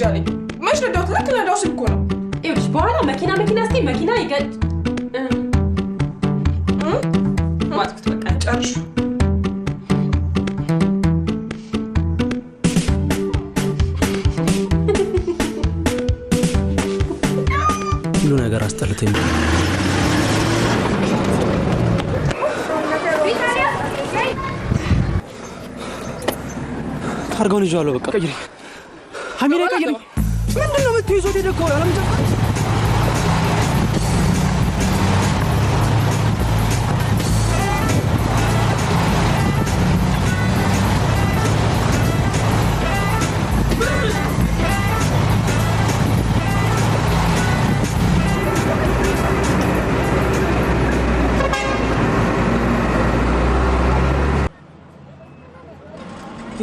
ጃኒ መች ነዳው ትክክል ነዳው ስልኩ ነው ይኸውልሽ በኋላ መኪና እስቲ መኪና ይገጭ ማጥፍት በቃ ጨርሽ ሁሉ ነገር አስጠልተኝ ታርጋውን ይዟለው በቃ ቀይሪ ሀሚኔ ቀይሪ ምንድነው የምትይዞት የደከው ያለምታ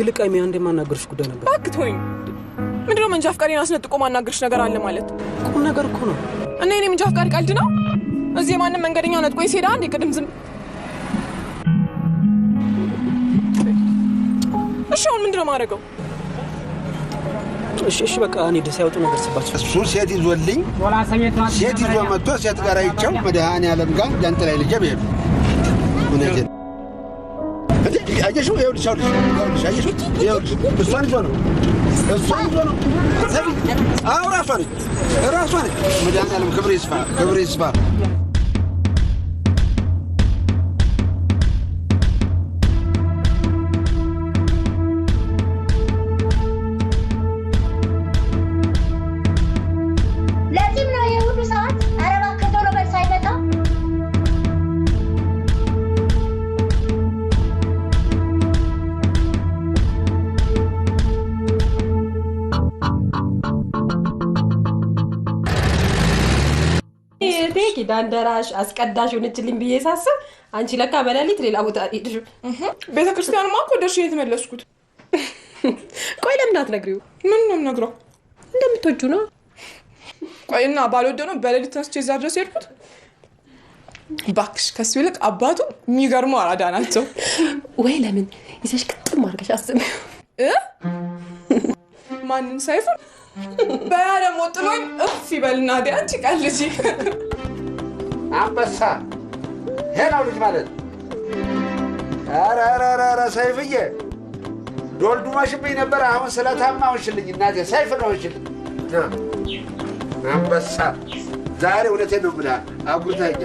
ይልቃሚ አንዴ ማናገርሽ ጉዳይ ነበር ባክቶኝ ምንድነው መንጃ ፍቃዴን አስነጥቆ ማናገርሽ ነገር አለ ማለት ቁም ነገር እኮ ነው እና እኔ መንጃ ፍቃድ ቀልድ ነው እዚህ ማንንም መንገደኛ ነጥቆ ይሄዳ አንዴ ቅድም ዝም እሺ አሁን ምንድነው ማረገው እሺ በቃ እኔ ደስ ያወጡ ነገር ስባቸው እሱ ሴት ይዞልኝ ሴት ይዞ መጥቶ ሴት ጋር አይቻው መድኃኔዓለም ጋር ጃንጥላ ይልጀ በሄዱ እውነቴን አየሽው ይኸውልሽ አየሽው ይኸውልሽ እሷን ይዞ ነው አዎ ራሷ ነች መድኃኔዓለም ክብር ይስፋ ዳንደራሽ አስቀዳሽ ሆነችልኝ ብዬ ሳስብ አንቺ ለካ በሌሊት ሌላ ቦታ ሄድሽ ቤተክርስቲያንማ እኮ ደርሼ የተመለስኩት ቆይ ለምን አትነግሪው ምን ነው የምነግረው እንደምትወጁ ነው ቆይና ባልወደው ነው በሌሊት ተነስቼ እዛ ድረስ ሄድኩት ባክሽ ከሱ ይልቅ አባቱ የሚገርሙ አራዳ ናቸው ወይ ለምን ይዘሽ ቅጥም አድርገሽ አስቢው ማንን ሳይፉ በያለ ሞጥሎኝ እፍ ይበልና አንቺ ቀልጂ አንበሳ ሄናው ልጅ ማለት አራራራ ሰይፍዬ ዶልዱማሽብኝ ነበር አሁን ስለታማ ሆንሽልኝ እናቴ ሰይፍ ነው ሆንሽልኝ አንበሳ ዛሬ እውነቴን ነው ብላ አጉርታኛ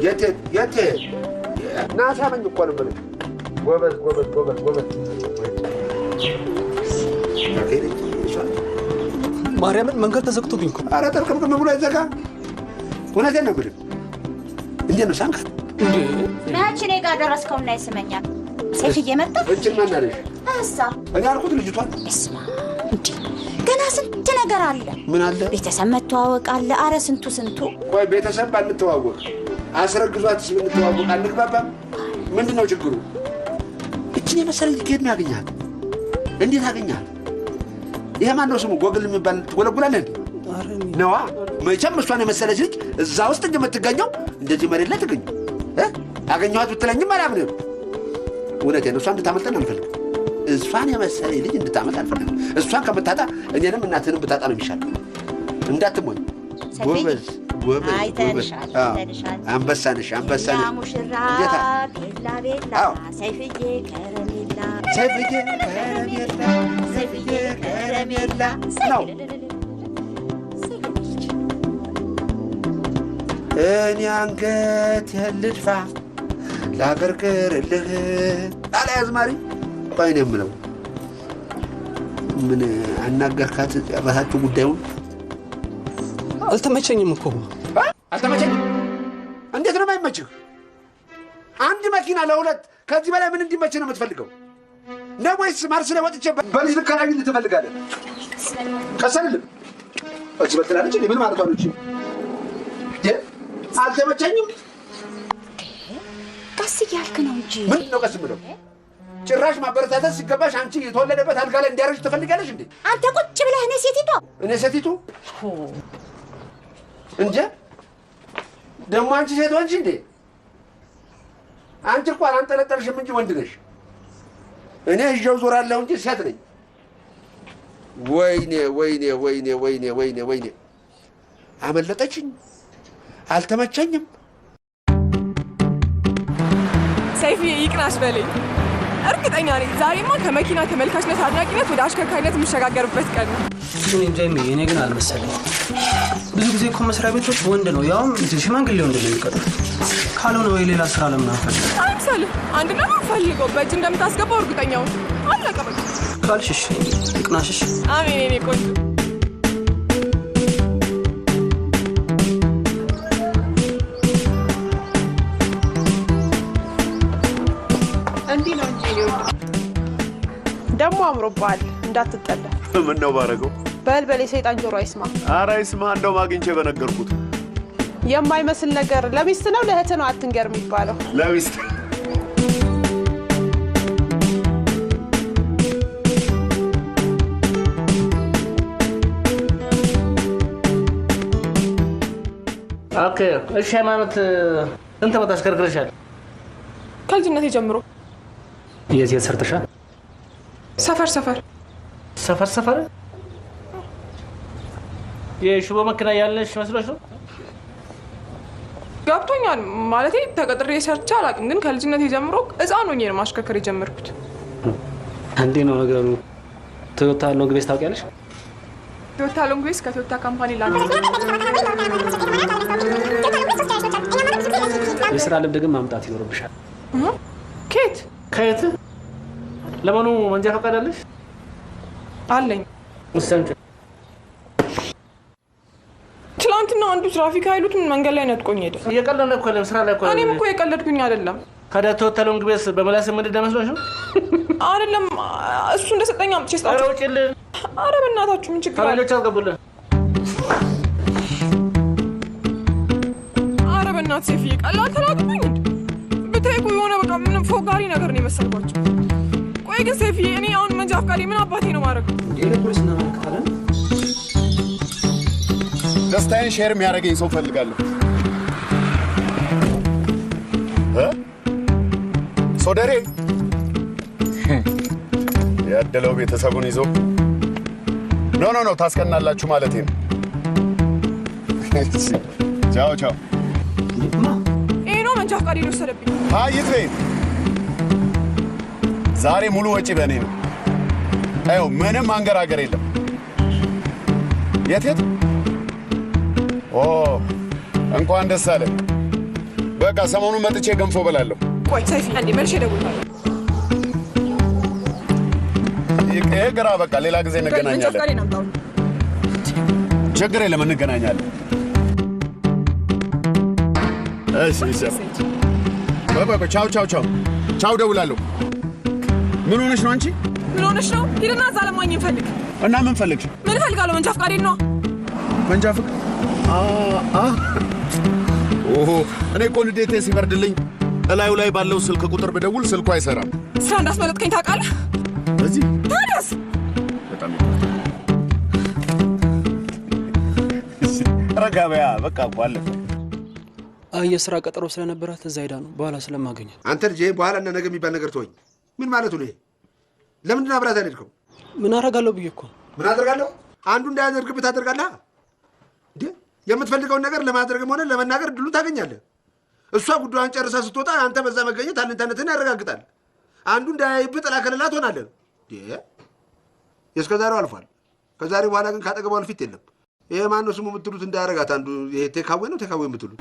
የት ናታ ምን እኮ ነው ብለህ ጎበዝ ማርያምን መንገድ ተዘግቶብኝ እኮ ኧረ ጠርቅምቅም ብሎ አይዘጋ እውነቴን ነው ብለህ እንዴት ነው ሳንካ መቼ እኔ ጋር ደረስከውና ይስመኛል ሰይፍዬ መጣ እችን ማናለሽ እሳ እኔ አልኩት ልጅቷን እስማ እንዴ ገና ስንት ነገር አለ ምን አለ ቤተሰብ መተዋወቅ አለ አረ ስንቱ ቆይ ቤተሰብ ባንተዋወቅ አስረግዟትስ ብንተዋወቅ አንግባባም ምንድነው ችግሩ እችን የመሰለኝ ከየት ነው ያገኛት እንዴት አገኛት ይሄ ማን ነው ስሙ ጎግል የሚባል ትጎለጉላለህ እንዴ ነዋ መቼም እሷን የመሰለች ልጅ እዛ ውስጥ እንደምትገኘው እንደዚህ መሬት ላይ ትገኝ አገኘኋት ብትለኝም አላምንም እውነቴን ነው እሷን እንድታመልጠን አንፈልግም እሷን የመሰለች ልጅ እንድታመልጥ አንፈልግም እሷን ከምታጣ እኔንም እናትህንም ብታጣ ነው የሚሻለው እንዳትሞኝ ጎበዝ አይተንሻል አንበሳ ነሽ ያ ሙሽራ ቤላ ሰይፍዬ ከረሜላ ነው እኔ አንገት ልድፋ ላገርግርልህ አለ አዝማሪ ቆይ ነው የምለው ምን አናገርካት ጨረሳችሁ ጉዳዩን አልተመቸኝም እኮ አልተመቸኝም እንዴት ነው የማይመችህ አንድ መኪና ለሁለት ከዚህ በላይ ምን እንዲመችህ ነው የምትፈልገው ነው ወይስ ማርስ ላይ ወጥቼ በልጅ ልከራይ ልትፈልጋለህ ቀሰልልም እዚህ በትላለች ምን ማለት ነው እቺ አልተመቸኝም ቀስ እያልክ ነው እንጂ ምንድን ነው ቀስ ብለው ጭራሽ ማበረታታት ሲገባሽ አንቺ የተወለደበት አልጋ ላይ እንዲያረጅ ትፈልጋለሽ እንዴ አንተ ቁጭ ብለህ እኔ ሴቲቱ እንጂ ደግሞ አንቺ ሴት ወንጂ እንዴ አንቺ እኮ አላንጠለጠልሽም እንጂ ወንድ ነሽ እኔ እጀው ዞራለሁ እንጂ ሴት ነኝ ወይኔ አመለጠችኝ። አልተመቸኝም። ሰይፍዬ ይቅናሽ በለኝ። እርግጠኛ ነኝ ዛሬማ ከመኪና ተመልካችነት አድናቂነት ወደ አሽከርካሪነት የምሸጋገርበት ቀን ነው። እኔ ግን አልመሰለኝ። ብዙ ጊዜ እኮ መስሪያ ቤቶች ወንድ ነው ያውም ሽማግሌ ወንድ ነው የሚቀጥሩት። ካልሆነ ወይ ሌላ ስራ ለምን አንፈልግ? አይምሰልህ። አንድ ነገር ፈልገው በእጅ እንደምታስገባው እርግጠኛው አለቀ በቃ ካልሽሽ ይቅናሽሽ። አሜን የኔ ቆንጆ። እንዲህ ነው እንጂ ደግሞ አምሮብሃል። እንዳትጠላ። ምን ነው ባረገው? በልበል የሰይጣን ጆሮ አይስማ። ኧረ ይስማ። እንደው አግኝቼ በነገርኩት የማይመስል ነገር ለሚስት ነው ለእህት ነው አትንገር የሚባለው። ለሚስት ኦኬ። እሺ ሃይማኖት እንተ መጣ አሽከርክረሻል? ከልጅነቴ ጀምሮ። የት ሰርተሻል? ሰፈር የሽቦ መኪና ያለሽ መስሎሽ ነው? ገብቶኛል። ማለቴ ተቀጥሬ ሰርቼ አላውቅም፣ ግን ከልጅነቴ ጀምሮ ሕፃን ሆኜ ነው ማሽከርከር የጀመርኩት። አንዴ ነው ነገሩ። ቶዮታ ሎንግ ቤዝ ታውቂያለሽ? ቶዮታ ሎንግ ቤዝ ከቶዮታ ካምፓኒ ላንድ የስራ ልምድ ግን ማምጣት ይኖርብሻል። ከየት? ለመሆኑ መንጃ ፈቃድ አለሽ? አለኝ። ወሰንች ትላንትና አንዱ ትራፊክ ኃይሉትን መንገድ ላይ ነጥቆኝ ሄደ። እየቀለድን እኮ አይደለም፣ ስራ ላይ እኮ እኔም እኮ የቀለድኩኝ አይደለም። ካዳ ቶዮታ ሎንግ ቤዝ በመላስ ምንድን መስሎሽ ነው? አይደለም እሱ እንደሰጠኝ አምጥቼ ስጣቸው። ኧረ ውጪልን። ኧረ በእናታችሁ ምን ችግር አለ? ካሌሎች አስገቡልን። ኧረ በእናትህ ሴፍዬ ቀላል ተላቅብኝ እንዴ? ብታይ እኮ የሆነ በቃ ምንም ፎጋሪ ነገር ነው የመሰልኳቸው። ቆይ ግን ሴፍዬ እኔ አሁን መንጃ ፈቃዴ ምን አባቴ ነው ማድረግ? ለፖሊስ እናመልክታለን። ደስታዬን ሼር የሚያደርገኝ ሰው ፈልጋለሁ። ሶደሬ ያደለው ቤተሰቡን ይዞ ኖ ታስቀናላችሁ ማለት ነው። ቻው ይሄ ነው መንጃ ፈቃዴ የወሰደብኝ። አይት ቤት ዛሬ ሙሉ ወጪ በእኔ ነው። አየው ምንም አንገራገር የለም። የት እንኳን ደስ አለ። በቃ ሰሞኑን መጥቼ ገንፎ በላለሁ። ቆይ ሰይፊ አንዴ መልሼ እደውላለሁ። ይሄ ግራ በቃ ሌላ ጊዜ እንገናኛለን። ችግር የለም እንገናኛለን። እሺ በቃ ቻው ደውላለሁ። ምን ሆነሽ ነው አንቺ? ምን ሆነሽ ነው? ሂድና እዛ ለማግኘት ፈልግ። እና ምን ፈልግሽ? ምን ፈልጋለሁ? መንጃ ፈቃዴን ነው። መንጃ ፈቃድ? እኔ እኮ ንዴቴ ሲበርድልኝ እላዩ ላይ ባለው ስልክ ቁጥር ብደውል ስልኩ አይሰራም። ስራ እንዳስመለጥከኝ ታውቃለህ? እዚህ ታዲያስ? በጣም ረጋ በያ። በቃ እኮ አለፈ። የስራ ቀጠሮ ስለነበራት እዛ ሄዳ ነው በኋላ ስለማገኛት። አንተ ልጄ በኋላ እና ነገ የሚባል ነገር ተወኝ። ምን ማለቱ ነው? ለምንድን ነው አብራት አልሄድከው? ምን አደርጋለሁ ብዬ እኮ። ምን አደርጋለሁ? አንዱ እንዳያደርግብህ ታደርጋለህ እንዴ? የምትፈልገውን ነገር ለማድረግም ሆነ ለመናገር እድሉ ታገኛለህ። እሷ ጉዳዩን ጨርሳ ስትወጣ አንተ በዛ መገኘት አለኝታነትህን ያረጋግጣል። አንዱ እንዳያይብህ ጥላ ከለላ ትሆናለህ። የእስከ ዛሬው አልፏል። ከዛሬ በኋላ ግን ካጠገቧ ፊት የለም። ይሄ ማነው ስሙ የምትሉት እንዳያረጋት አንዱ ይሄ ቴካዌ ነው የምትሉት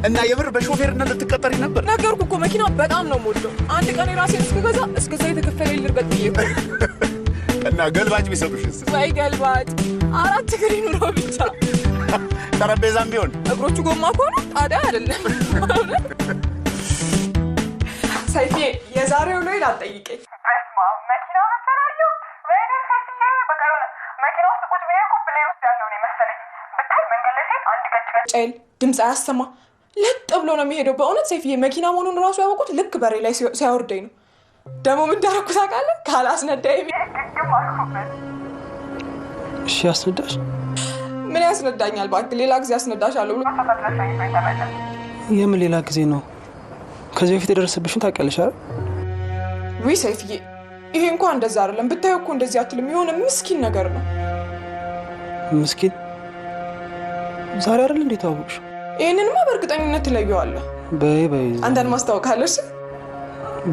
እና የምር በሾፌርነት ልትቀጠሪ ነበር? ነገርኩ እኮ መኪና በጣም ነው የምወደው። አንድ ቀን የራሴን እስክገዛ እስከዛ የተከፈለኝ ልርገጥ ብዬ እኮ። እና ገልባጭ ቢሰጡሽስ? ወይ ገልባጭ 4 እግር ይኑረው ብቻ። ጠረጴዛም ቢሆን እግሮቹ ጎማ ከሆኑ ታዲያ አይደለም። ሰይፌ የዛሬው ላይ ላጠይቀኝ መኪና መሰራየው ወይኔ ሰይፌ በቃ የሆነ መኪና ውስጥ ቁጭ ብዬ እኮ ብሌን ውስጥ ያለው ነው የመሰለኝ። ብታይ መንገድ ላይ ሴት አንድ ቀጭ ድምፅ አያሰማ ለጥ ብሎ ነው የሚሄደው። በእውነት ሰይፍዬ መኪና መሆኑን ራሱ ያወቁት ልክ በሬ ላይ ሲያወርደኝ ነው። ደግሞ ምን እንዳደረኩ ታውቃለህ? ካላስነዳኝ ግግም አልኩበት። እሺ አስነዳሽ? ምን ያስነዳኛል? እባክህ ሌላ ጊዜ አስነዳሻለሁ ብሎ የምን ሌላ ጊዜ ነው? ከዚህ በፊት የደረሰብሽን ታውቂያለሽ አይደል? ውይ ሰይፍዬ ይሄ እንኳን እንደዛ አይደለም ብታዩ እኮ እንደዚህ አትልም የሆነ ምስኪን ነገር ነው ምስኪን ዛሬ አይደል እንዴ ታውቁሽ ይሄንንማ በእርግጠኝነት ትለየዋለህ በይ አንተን ማስተዋወቃለሽ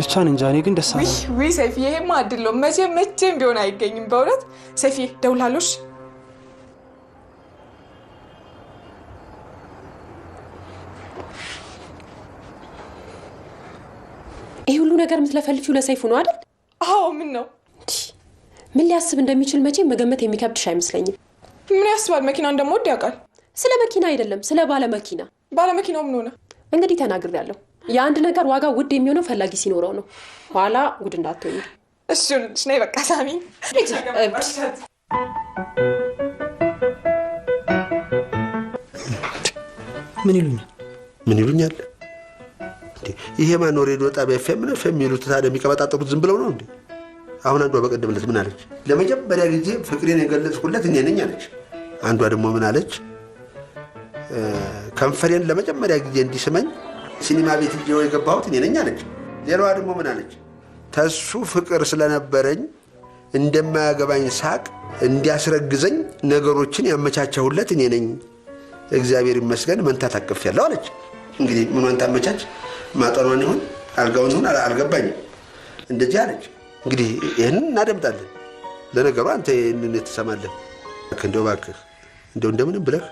ብቻ እንጃ እኔ ግን ደስ አለኝ ወይ ሰይፊ ይሄማ አይደለም መቼም ቢሆን አይገኝም በእውነት ሰይፊ ደውላለሽ ይሄ ሁሉ ነገር ምትለፈልፊው ለሰይፉ ነው አይደል አዎ ምን ነው ምን ሊያስብ እንደሚችል መቼም መገመት የሚከብድሽ አይመስለኝም ምን ያስባል መኪና እንደምወድ ያውቃል ስለ መኪና አይደለም ስለ ባለ መኪናው ምን ሆነ እንግዲህ ተናግሬያለሁ የአንድ ነገር ዋጋ ውድ የሚሆነው ፈላጊ ሲኖረው ነው ኋላ ጉድ እንዳትሆኝ እሱን ነይ በቃ ሳሚ ምን ይሉኛል ይሄ ማን ነው ሬዲዮ ጣቢያ FM ይሉት ታዲያ የሚቀባጣጠሩት ዝም ብለው ነው እንዴ አሁን አንዷ በቀደምለት ምን አለች ለመጀመሪያ ጊዜ ፍቅሬን የገለጽኩለት እኔ ነኝ አለች አንዷ ደግሞ ምን አለች ከንፈሬን ለመጀመሪያ ጊዜ እንዲስመኝ ሲኒማ ቤት ሄጄ የገባሁት እኔ ነኝ አለች ሌላዋ ደግሞ ምን አለች ተሱ ፍቅር ስለነበረኝ እንደማያገባኝ ሳቅ እንዲያስረግዘኝ ነገሮችን ያመቻቸሁለት እኔ ነኝ እግዚአብሔር ይመስገን መንታ ታቀፍያለሁ አለች እንግዲህ ምን መንታ አመቻች ማጠኗን ይሁን አልጋውን ይሁን አልገባኝም እንደዚህ አለች እንግዲህ ይሄን እናደምጣለን ለነገሩ አንተ እንን ተሰማለህ እባክህ እንደምንም ብለህ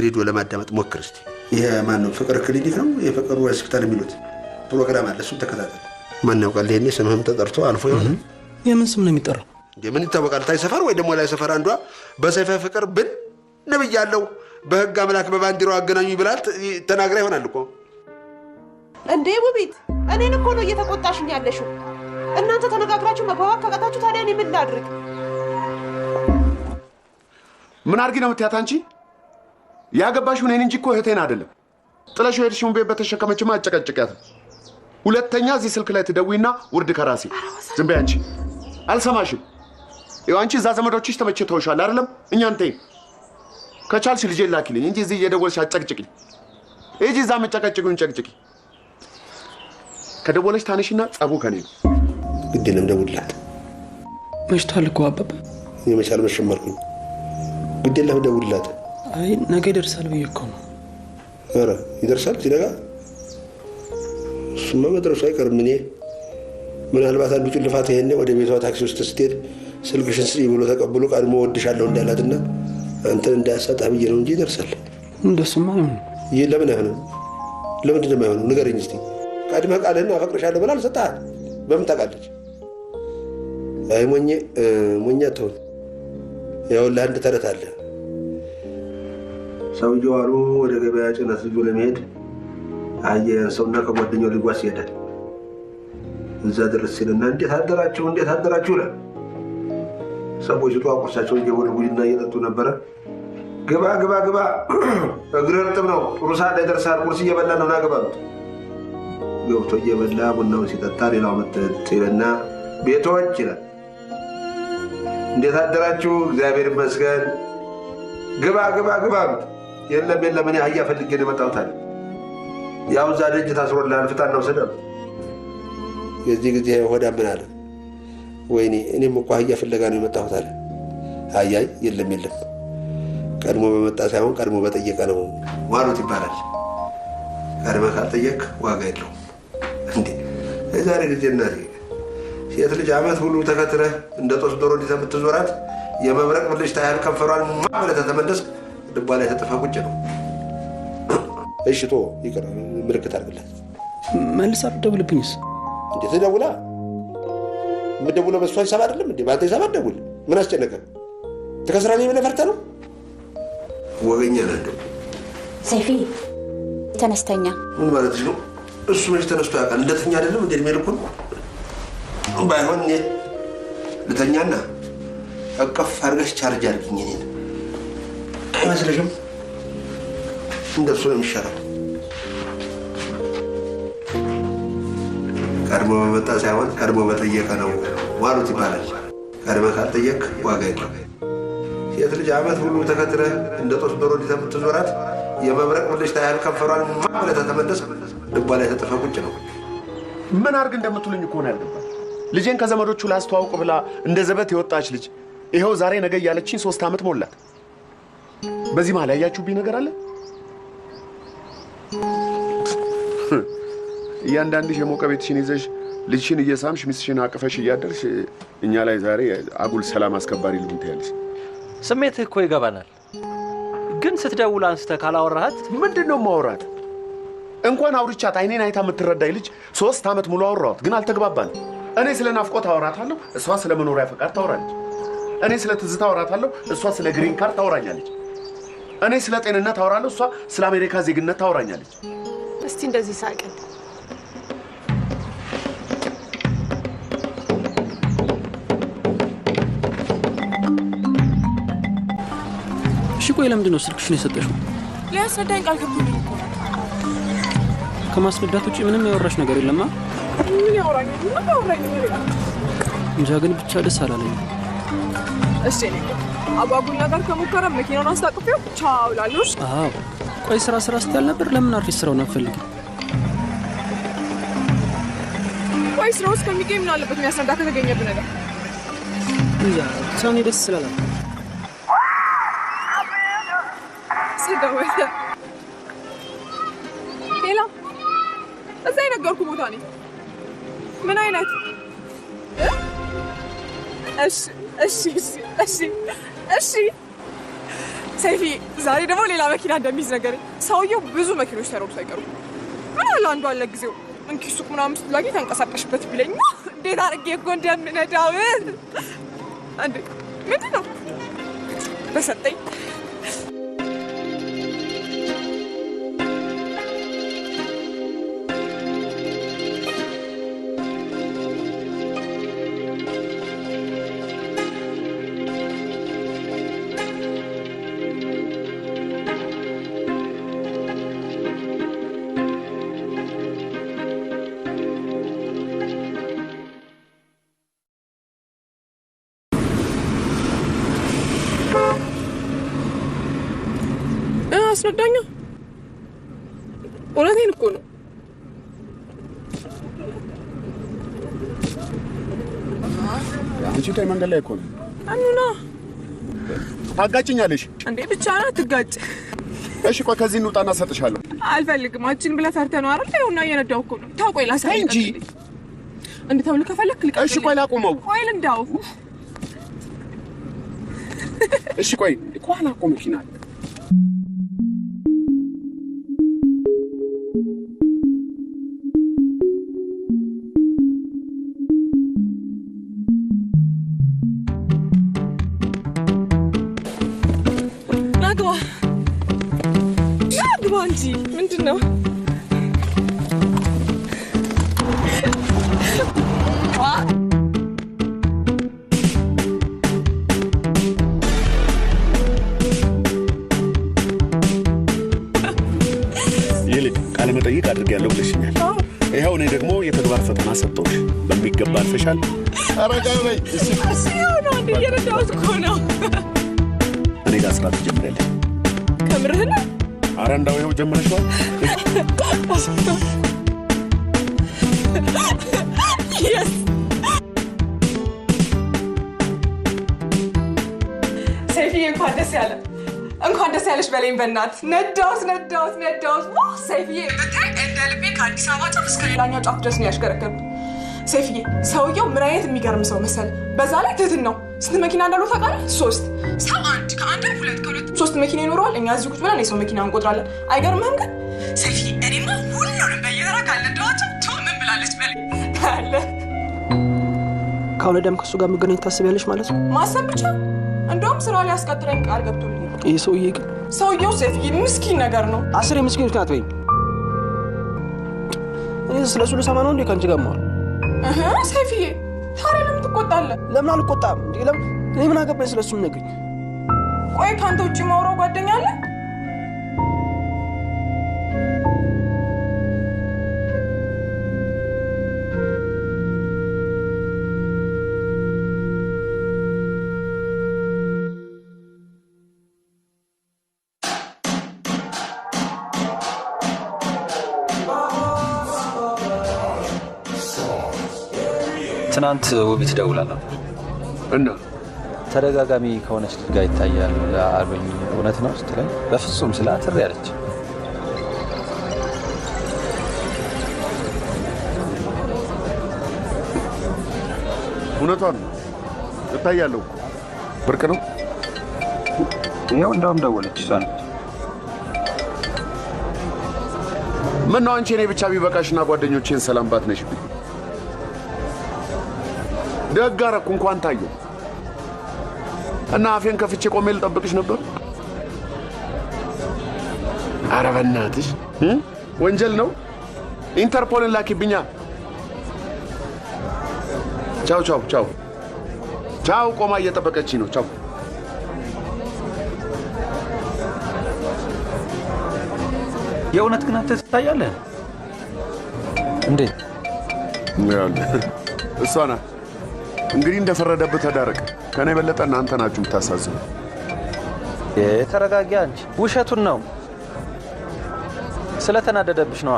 ሬዲዮ ለማዳመጥ ሞክር እስቲ ይሄ ማን ነው ፍቅር ክሊኒክ ነው የፍቅር ሆስፒታል የሚሉት ፕሮግራም አለ እሱን ተከታተል ማን ያውቃል ይሄኔ ስምህም ተጠርቶ አልፎ ይሆን የምን ስም ነው የሚጠራው ምን ይታወቃል ታይ ሰፈር ወይ ደግሞ ላይ ሰፈር አንዷ በሰይፈ ፍቅር ብን ነብያለው በህግ አምላክ በባንዲራው አገናኙ ይብላል ተናግራ ይሆናል እኮ እንዴ ውቢት እኔን እኮ ነው እየተቆጣሽኝ ያለሽው እናንተ ተነጋግራችሁ መግባባት ካቃታችሁ ታዲያ እኔ ምን ላድርግ ምን አድርጊ ነው የምትያት አንቺ ያገባሽው እኔን እንጂ እኮ እህቴን አይደለም ጥለሽው ሄድሽውን ቤት በተሸከመችማ አጨቀጭቂያት ሁለተኛ እዚህ ስልክ ላይ ትደውይና ውርድ ከራሴ ዝም በይ አንቺ አልሰማሽም ይኸው አንቺ እዛ ዘመዶችሽ ተመችተውሻል አይደለም እኛን ተይ ከቻልሽ ልጄ ላኪልኝ እንጂ እዚህ እየደወልሽ አጨቅጭቂኝ እጂ እዛ መጨቀጭቁን ጨቅጭቂ ከደወለሽ ታነሽና ጸቡ ከኔ ነው ግዴለም ደውልላት መሽቷል እኮ አባባ የመቻል መሸመርኩኝ ግዴለም ደውልላት አይ ነገ ይደርሳል ብዬ እኮ ነው ኧረ ይደርሳል ሲነጋ እሱማ መድረሱ አይቀርም እኔ ምናልባት አንዱ ጭልፋት ይሄኔ ወደ ቤቷ ታክሲ ውስጥ ስትሄድ ስልክሽን ስጪ ብሎ ተቀብሎ ቀድሞ ወድሻለሁ እንዳላትና አንተን እንዳያሳጣ ብዬ ነው እንጂ ይደርሳል እንደሱማ አይሆንም ይህ ለምን አይሆንም ለምንድን ነው የማይሆነው ንገረኝ እስቲ ቀድመህ ቃልህን አፈቅርሻለሁ ብላ አልሰጣት በምን ታውቃለች አይ ሞኛ ተው ይኸውልህ አንድ ተረት አለ ሰውዬው አሉ ወደ ገበያ ጭነት ይዞ ለመሄድ አየር ሰውና ከጓደኛው ሊጓዝ ይሄዳል እዛ ድረስ ሲልና እንዴት አደራችሁ ይላል ሰዎች ቁርሳቸውን እየበሉና እየጠጡ ነበረ ግባ እግር እርጥብ ነው ጥሩ ሰዓት ላይ ደርሰሃል ቁርስ እየበላ ነው ና ግባ ገብቶ እየበላ ቡናውን ሲጠጣ ሌላው መጥቶ ይልና ቤቶች ይላል እንዴት አደራችሁ እግዚአብሔር ይመስገን ግባ የለም እኔ አህያ ፈልጌ ነው የመጣሁት አለ ያው እዛ ደጅ ታስሮልሃል ፍታና ውሰደው የዚህ ጊዜ ሆዳ ምን አለ ወይኔ እኔም እኮ አህያ ፍለጋ ነው የመጣሁት አለ አያይ የለም ቀድሞ በመጣ ሳይሆን ቀድሞ በጠየቀ ነው ዋሉት ይባላል ቀድመ ካልጠየቅ ዋጋ የለውም እንዴ የዛሬ ጊዜ እናቴ ሴት ልጅ አመት ሁሉ ተከትለህ እንደ ጦስ ዶሮ እንዲተምትዞራት የመብረቅ ብልጭታ ያህል ከንፈሯን ማብለህ ተተመለስክ ልቧ ላይ ተጥፈህ ቁጭ ነው እሺ ቶ ይቅር ምልክት አድርግላት መልሳ ብትደውልብኝስ እንዴት ደውላ ምደውለው በሷ ሂሳብ አይደለም እንዴ ባንተ ሂሳብ አትደውል ምን አስጨነቀ ተከስራኔ ብለህ ፈርተህ ነው ወገኛ ነህ ሰይፊ ተነስተኛ ምን ማለትሽ ነው እሱ መች ተነስቶ ያውቃል እንደተኛ አይደለም እንዴ የሚልኩን ባይሆን እኔ ልተኛና እቅፍ አድርገሽ ቻርጅ አድርጊኝ እኔን አይመስልሽም እንደሱ ነው የሚሻለው ቀድሞ በመጣ ሳይሆን ቀድሞ በጠየቀ ነው ዋሉት ይባላል ቀድመ ካልጠየቅ ዋጋ የለውም ሴት ልጅ አመት ሁሉ ተከትለህ እንደ ጦስ ዶሮ እንዲተምትዞራት የመብረቅ ብልጭታ ያህል ከንፈሯን ማብለህ ተተመለስክ ልቧ ላይ ተጥፈህ ቁጭ ነው ምን አድርግ እንደምትሉኝ እኮ ነው ያልገባኝ ልጄን ከዘመዶቹ ላስተዋውቅ ብላ እንደ ዘበት የወጣች ልጅ ይኸው ዛሬ ነገ እያለችኝ 3 ዓመት ሞላት። በዚህ መሀል ያያችሁብኝ ነገር አለ? እያንዳንድሽ የሞቀ ቤትሽን ይዘሽ ልጅሽን እየሳምሽ ሚስትሽን አቅፈሽ እያደርሽ እኛ ላይ ዛሬ አጉል ሰላም አስከባሪ ልሁን ትያለሽ። ስሜትህ እኮ ይገባናል፣ ግን ስትደውል አንስተህ ካላወራሃት ምንድን ነው የማወራት? እንኳን አውርቻት አይኔን አይታ የምትረዳኝ ልጅ 3 ዓመት ሙሉ አወራኋት፣ ግን አልተግባባንም። እኔ ስለ ናፍቆት አወራታለሁ፣ እሷ ስለ መኖሪያ ፈቃድ ታወራለች። እኔ ስለ ትዝታ አወራታለሁ፣ እሷ ስለ ግሪን ካርድ ታወራኛለች። እኔ ስለ ጤንነት አወራለሁ፣ እሷ ስለ አሜሪካ ዜግነት ታወራኛለች። እስቲ እንደዚህ ሳቅን። እሺ ቆይ ለምንድን ነው ስልክሽን የሰጠሽው? ሊያስረዳኝ ቃል ገብቶልኝ እኮ ነው። ከማስረዳት ውጪ ምንም ያወራሽ ነገር የለማ? ምን ያወራኝ? ምን ያወራኝ? እንጃ ግን ብቻ ደስ አላለኝ። እሺ እኔ አጓጉል ነገር ከሞከረ መኪናውን አስታቅፌው ቻው ላለሽ። አዎ ቆይ ስራ ስትያል ነበር። ለምን አርፊ ስራውን አትፈልጊም? ቆይ ስራው እስከሚገኝ ምን አለበት የሚያስረዳ ከተገኘብህ ነገር? እንጃ ሰው እኔ ደስ ስላለ ስደወለ ሌላ እዛ የነገርኩህ ቦታ ነኝ። ምን አይነት እሺ ሰይፊ፣ ዛሬ ደግሞ ሌላ መኪና እንደሚይዝ ነገረኝ። ሰውየው ብዙ መኪኖች ተሮብሶ አይቀሩም። ምን አለ አንዱ አለ ጊዜው እንኪ ሱቅ ምናምን ስትላጊ ተንቀሳቀሽበት ቢለኝ እንዴት አድርጌ እኮ እንደምነዳው አንዴ ምንድን ነው በሰጠኝ። አስረዳኛ። እውነቴን እኮ ነው። አንቺ ታይ መንገድ ላይ እኮ ነው። አኑና ታጋጭኛለሽ እንዴ? ብቻ ነው አትጋጭ። እሺ ቆይ ከዚህ እንውጣና ሰጥሻለሁ። አልፈልግም። አንቺን ብለህ ፈርተህ ነው አይደል? ይኸውና እየነዳሁ እኮ ነው። ታው ቆይ ላሳይ እንጂ እንድተውል ከፈለክ ልቀቅ። እሺ ቆይ ላቁመው። ቆይ ልንዳው። እሺ ቆይ ኋላ እኮ መኪና አለ። ናግባ እንጂ ምንድን ነው? ይልቅ ቃለ መጠይቅ አድርጌያለሁ ብለሽኛል። ይኸው እኔ ደግሞ የተግባር ፈተና ሰጠሁሽ። በሚገባ አልፈሻል። አረጋ በይ። እሺ ነው እንዴ? እየረዳሁት እኮ ነው። እኔ ጋር ስራ ትጀምሪያለሽ። ከምርህ ነው? ኧረ እንዳው ይኸው ጀምረሽዋል። የስ ሰይፍዬ እንኳን ደስ ያለ እንኳን ደስ ያለሽ በለኝ። በእናትህ ነዳሁት። ሰይፍዬ ብታይ እንደ ልቤ ከአዲስ አበባ ጫፍ እስከ ሌላኛው ጫፍ ድረስ ነው ያሽከረከርኩት። ሰይፍዬ ሰውየው ምን አይነት የሚገርም ሰው መሰለህ። በዛ ላይ ትህትን ነው። ስንት መኪና እንዳለው ታውቃለህ? 3 ሰው ከአንድ 3 መኪና ይኖረዋል። እኛ እዚህ ቁጭ ብለን የሰው መኪና እንቆጥራለን። አይገርምህም? ግን ሰይፍዬ እኔማ ሁሉንም በየተራ ካልነዳኋቸው ምን ብላለች በለኝ አለ። ከወለደም ከእሱ ጋር መገናኘት ታስቢያለሽ ማለት ነው? ማሰብ ብቻ። እንደውም ስራ ላይ ያስቀጥረኝ ቃል ገብቶልኝ። ይህ ሰውዬ ግን ሰውየው ሰይፍዬ ምስኪን ነገር ነው። 10 የምስኪን ምክንያት በይኝ። እኔ ስለ እሱ ልሰማ ነው እንዴ ከአንቺ ጋር የማወራው? ሰይፍዬ ታዲያ ለምን ትቆጣለህ? ለምን አልቆጣም? እኔ ምን አገባኝ ስለ እሱ ነግሪኝ። ቆይ ከአንተ ውጭ ማውራው ጓደኛ አለ? ትናንት ውቢት ደውላ ነበር እና ተደጋጋሚ ከሆነች ልጅ ጋር ይታያል አሉኝ። እውነት ነው ስትለኝ በፍጹም ስላት እሪ አለች። እውነቷን ነው እታያለሁ። ብርቅ ነው። ይኸው እንደውም ደወለች እሷ ነች። ምነው አንቺ እኔ ብቻ ቢበቃሽና ጓደኞቼን ሰላም ባትነሽብኝ። ደግ አደረኩ እንኳን ታየው እና አፌን ከፍቼ ቆሜ ልጠብቅሽ ነበር። ኧረ በእናትሽ ወንጀል ነው። ኢንተርፖልን ላኪብኛ። ቻው ቻው ቻው ቻው። ቆማ እየጠበቀች ነው። ቻው። የእውነት ግን አንተ ትታያለህ እንዴ? እሷ ናት እንግዲህ እንደፈረደብህ ተዳረቅ። ከኔ በለጠ እናንተ ናችሁ የምታሳዝኑ። ተረጋጊ አንቺ። ውሸቱን ነው ስለተናደደብሽ ነዋ።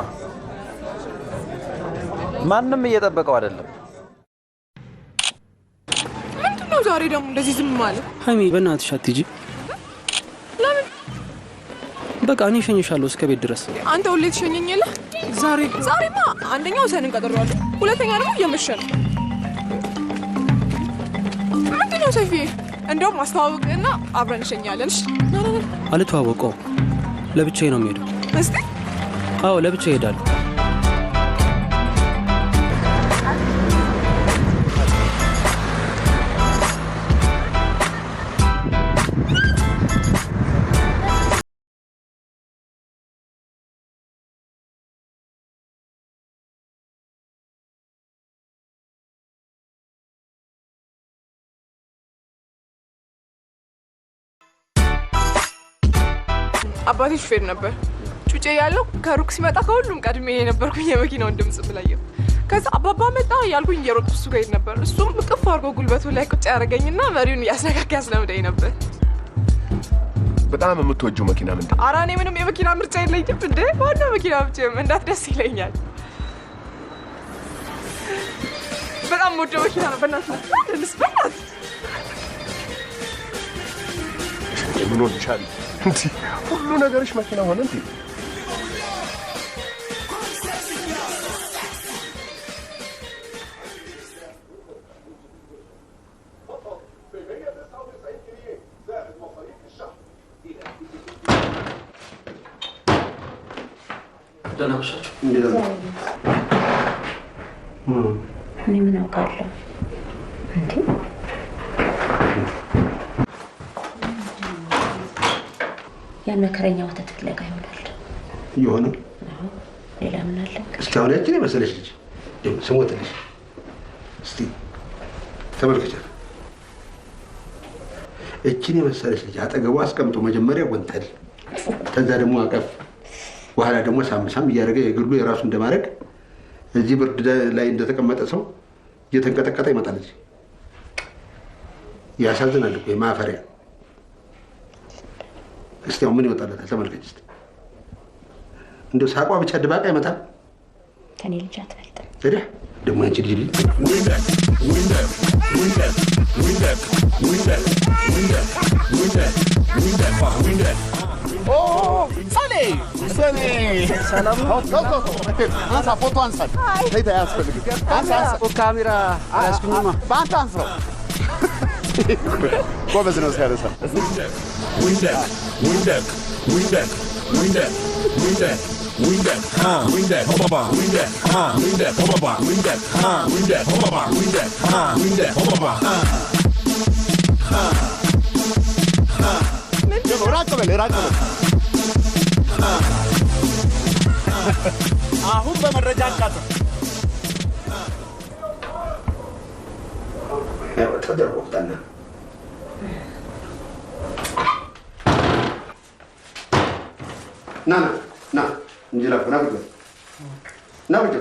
ማንም እየጠበቀው አይደለም። ምንድነው ዛሬ ደግሞ እንደዚህ ዝም ማለት? ሀይሚ በእናትሽ አትሂጂ። ለምን? በቃ እኔ እሸኝሻለሁ እስከ ቤት ድረስ። አንተ ሁሌ ትሸኘኝ የለ? ዛሬማ አንደኛው ሰንን ቀጥሬዋለሁ፣ ሁለተኛ ደግሞ እየመሸ ነው። ምንድነው ሰይፌ? እንደውም አስተዋውቅና አብረን እንሸኛለን። አልተዋወቀውም። ለብቻዬ ነው የምሄደው። እስቲ? አዎ ለብቻዬ እሄዳለሁ። አባቴ ሹፌር ነበር። ጩጬ ያለው ከሩቅ ሲመጣ ከሁሉም ቀድሜ የነበርኩኝ የመኪናውን ድምጽ ብላየው። ከዛ አባባ መጣ ያልኩኝ እየሮጥኩ እሱ ጋር ሄድ ነበር። እሱም ቅፍ አድርጎ ጉልበቱ ላይ ቁጭ ያደረገኝና መሪውን እያስነካካ ያስለምደኝ ነበር። በጣም የምትወጂው መኪና ምንድን ነው? ኧረ እኔ ምንም የመኪና ምርጫ የለኝም እንዴ። ዋናው መኪና ብቻ መንዳት ደስ ይለኛል። በጣም ወደ መኪና ነው። በእናትህ ምን ሆንሻል? ሁሉ ነገርሽ መኪና ሆነ እንዴ? ደህና መሻችሁ። እኔ ምን አውቃለሁ እንዴ? ያን መከረኛ ወተት ፍለጋ ይሆናል ይሆን? ሌላ ምን አለ? እስካሁን ያችን የመሰለች ልጅ ስሞትልሽ እስቲ ተመልከቻት። እችን የመሰለች ልጅ አጠገቡ አስቀምጦ መጀመሪያ ወንተል፣ ከዛ ደግሞ አቀፍ፣ በኋላ ደግሞ ሳምሳም እያደረገ የግሉ የራሱ እንደማድረግ እዚህ ብርድ ላይ እንደተቀመጠ ሰው እየተንቀጠቀጠ ይመጣል። ያሳዝናል እኮ የማፈሪያ። እስቲ አሁን ምን ይወጣለታል? ተመልከች እስቲ። እንደው ሳቋ ብቻ ድባቅ አይመጣም። ከኔ ልጅ አትበልጥም። ታዲያ ደግሞ አንቺ ልጅ ፎቶ አንሳል። ካሜራ አያስኩኝማ። በአንተ አንሳው። ጎበዝ ነው ሲያነሳ። ራቅ በል ራቅ በል። አሁን በመረጃ አቃጥም ተደርጎታል። ና ና እንጂ ላኩ ና ብሎ ና ብሎ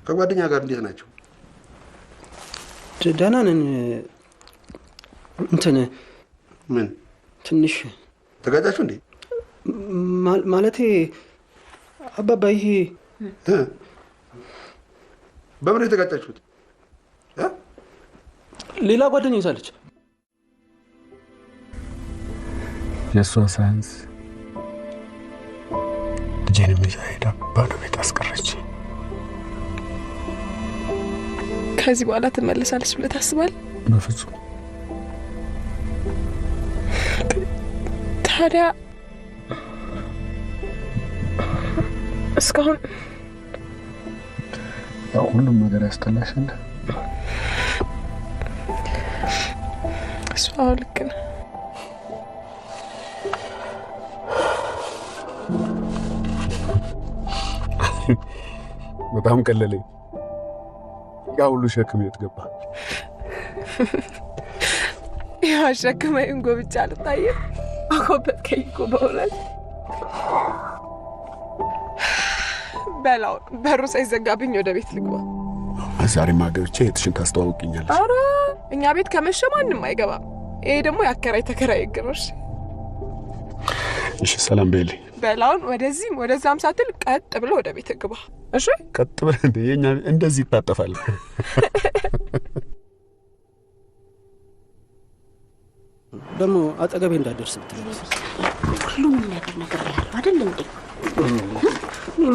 ከጓደኛ ጋር እንዴት ናቸው? ደህና ነን። እንትን ምን ትንሽ ተጋጫችሁ እንዴ? ማለቴ አባባ ይሄ በምን የተጋጫችሁት? ሌላ ጓደኛ ይዛለች። የእሷ ሳያንስ ልጄንም ይዛ ሄዳ ባዶ ቤት አስቀረች። ከዚህ በኋላ ትመለሳለች ብለህ ታስባለህ? በፍጹም። ታዲያ እስካሁን ያው ሁሉም ነገር ያስጠላሻል። እሷ ልክ ነህ። በጣም ቀለለኝ። ያ ሁሉ ሸክም የት ገባ? ያ ሸክመኝ ጎብቻ አልታየም። አኮበትከኝ እኮ በእውነት። በላው በሩ ሳይዘጋብኝ ወደ ቤት ልግባ። ዛሬማ ገብቼ እህትሽን ታስተዋውቂኛለሽ። ኧረ እኛ ቤት ከመሸ ማንም አይገባም። ይሄ ደግሞ ያከራይ ተከራይ ግርሽ። እሺ ሰላም በይልኝ። በላውን ወደዚህም ወደዛም ሳትል ቀጥ ብሎ ወደ ቤት ግባ። እሺ ቀጥ ብለህ እንደ የኛ እንደዚህ ይታጠፋል። ደግሞ አጠገቤ እንዳደርስ ብትለኝ ሁሉም ነገር ያለው አይደል እንዴ?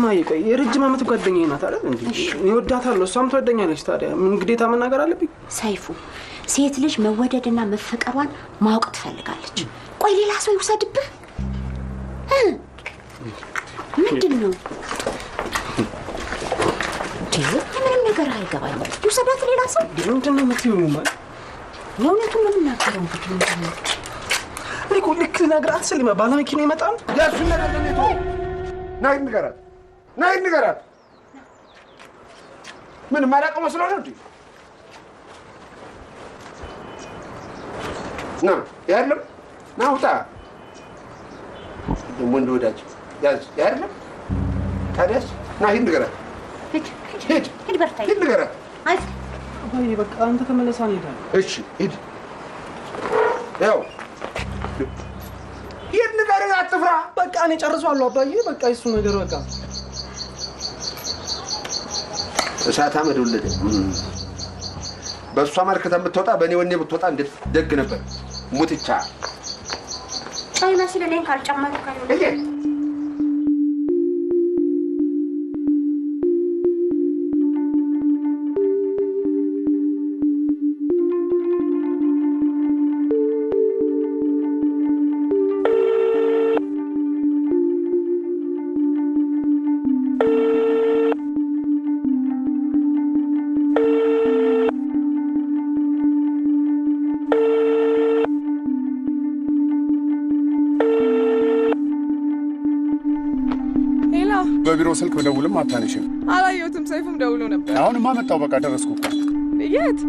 ማይቀ የረጅም ዓመት ጓደኛዬ ናት አይደል እንዴ? እወዳታለሁ፣ እሷም ትወደኛለች። ታዲያ ምን ግዴታ መናገር አለብኝ? ሰይፉ፣ ሴት ልጅ መወደድና መፈቀሯን ማወቅ ትፈልጋለች። ቆይ ሌላ ሰው ይውሰድብህ? ምንድን ነው? ምንም ነገር አይገባኝም። ይውሰዳት ሌላ ሰው? ምንድን ነው የምትይው? ማለት የእውነቱን ነው የምናገረው። እንግዲህ ምንድን ነው? እኔ እኮ ልክ ልነግራት ስል ባለመኪና ይመጣል። ያሱን ነገር ለኔቶ ናይ ንገራት፣ ናይ ንገራት። ምን ማራቀው መስሎ ነው እንዴ? ና ያለም ና ውጣ። ደሞ እንደወዳጅ ያዝ ያለም ታዲያስ ና ሂድ ንገራት። ሂድ በርታ፣ ሂድ ንገራት። አባዬ በቃ አንተ ተመለሳ እንሄዳለን። እሺ ሂድ። ያው ሂድ ንገራት፣ አትፍራ። በቃ እኔ ጨርሷለሁ አባዬ። በቃ እሱ ነገር በቃ እሳት አመድ ወለደ። በእሷ ማርከታ ብትወጣ በእኔ ወኔ ብትወጣ እንዴት ደግ ነበር። ሙትቻ ጫይ መስል እኔን ካልጨመርኩ በቢሮ ስልክ ደውልም አታነሽም። አላየሁትም። ሰይፉም ደውሎ ነበር። አሁንማ መጣሁ። በቃ ደረስኩ። የት?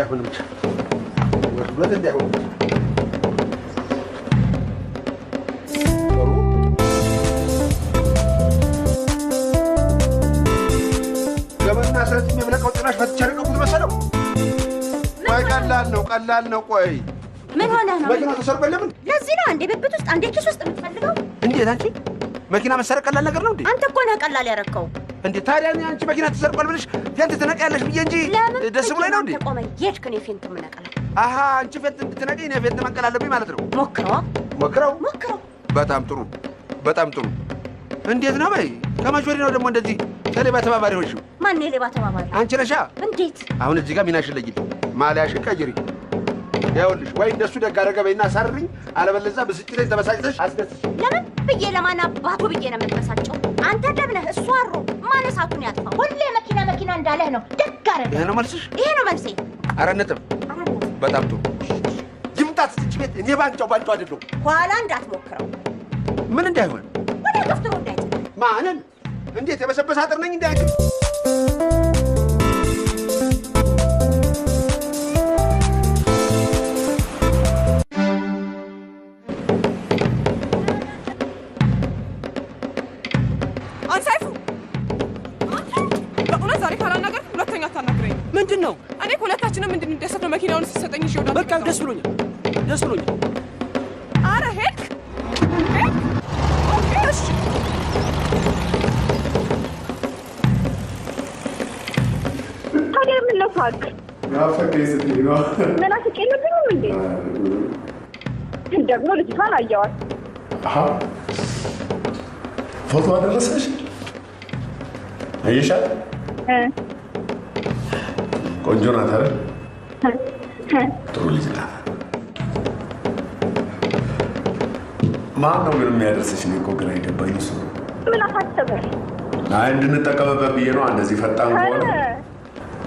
እንዳይሆን ብቻ ወርዶት እንዳይሆን ገበና ስረት የሚብለቀው ጭራሽ ፈትቻ ለቀቁት መሰለው። ቆይ ቀላል ነው። ቆይ ምን ሆነ ነው? መኪና ተሰርቆ ለምን? ለዚህ ነው አንዴ ብብት ውስጥ አንዴ ኪስ ውስጥ የምትፈልገው። እንዴት አንቺ መኪና መሰረቅ ቀላል ነገር ነው እንዴ? አንተ እኮ ነህ ቀላል ያረከው። እንዴ ታዲያ አንቺ መኪና ተሰርቋል ብለሽ ፌንት ትነቂያለሽ ብዬ እንጂ ደስ ብሎኝ ነው እንዴ? ቆመኝ የሄድክ ነው ፌንት የምነቅለው። አሃ አንቺ ፌንት እንድትነቂ እኔ ፌንት መንቀል አለብኝ ማለት ነው። ሞክረው። በጣም ጥሩ። እንዴት ነው በይ? ከመቼ ወዲህ ነው ደግሞ እንደዚህ ከሌባ ተባባሪ ሆንሽው? ማን የሌባ ተባባሪ? አንቺ ነሻ። እንዴት? አሁን እዚህ ጋር ሚናሽን ለይልኝ፣ ማሊያሽን ቀይሪ። ይኸውልሽ ወይ እንደሱ ደግ አደረገ በይና ሳርሪኝ፣ አለበለዚያ ብስጭት ተበሳጭተሽ አስደስሽ። ለምን ብዬ ለማን አባቱ ብዬ ነው የምትበሳጨው? አንተ ደብነህ እሱ አሮ ማነሳቱን ያጥፋ። ሁሌ መኪና እንዳለህ ነው። ደግ አደረገ። ይሄ ነው መልስሽ? ይሄ ነው መልሴ። ኧረ ነጥብ። በጣም ጥሩ። ይምጣት እዚህ ቤት። እኔ ባንጫው አይደለሁም። ኋላ እንዳትሞክረው። ምን እንዳይሆን? ወደ ገፍትሮ እንዳይጥል። ማንን? እንዴት የበሰበሰ አጥር ነኝ እንዳያውቅ? አንሳይፉ በእውነት ዛሬ ካላናገር ሁለተኛ አታናግረኝ። ምንድን ነው? እኔ ሁለታችንም እንድንደሰት ነው መኪናውን ስትሰጠኝ ይዤ ወደ በቃ ደስ ብሎኛል። አረ ሄድክ? እሺ ታዲያ ምን ነው ፋክ? ናፈቀኝ ስትይ ነው። ምን አትቀልብኝም እንዴ? ግን ደግሞ ልጅቷን አየዋት። ፎቶ አደረሰሽ? አየሻት? ቆንጆ ናት አይደል? ጥሩ ልጅ ናት። ማን ነው ግን የሚያደርስሽ? እኔ እኮ ግራ የገባኝ እሱ ነው። ምን አሳሰበህ? አይ እንድንጠቀምበት ብዬ ነው። እንደዚህ ፈጣን ከሆነ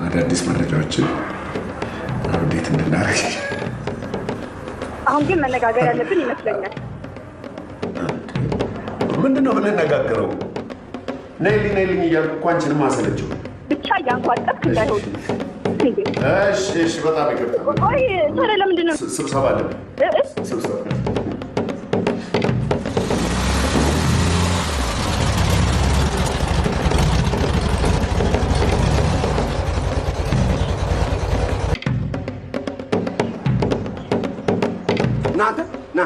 አዳዲስ መረጃዎችን አብዴት እንድናደርግ። አሁን ግን መነጋገር ያለብን ይመስለኛል። ምንድን ነው የምንነጋገረው? ነይልኝ እያልኩ እኮ አንቺንም አሰለችው። ብቻ እያንኳጠጥክ እንዳይሆን። እሺ፣ በጣም ይቅርታ። ቆይ ታዲያ ለምንድን ነው ስብሰባ አለብን? ስብሰባ ና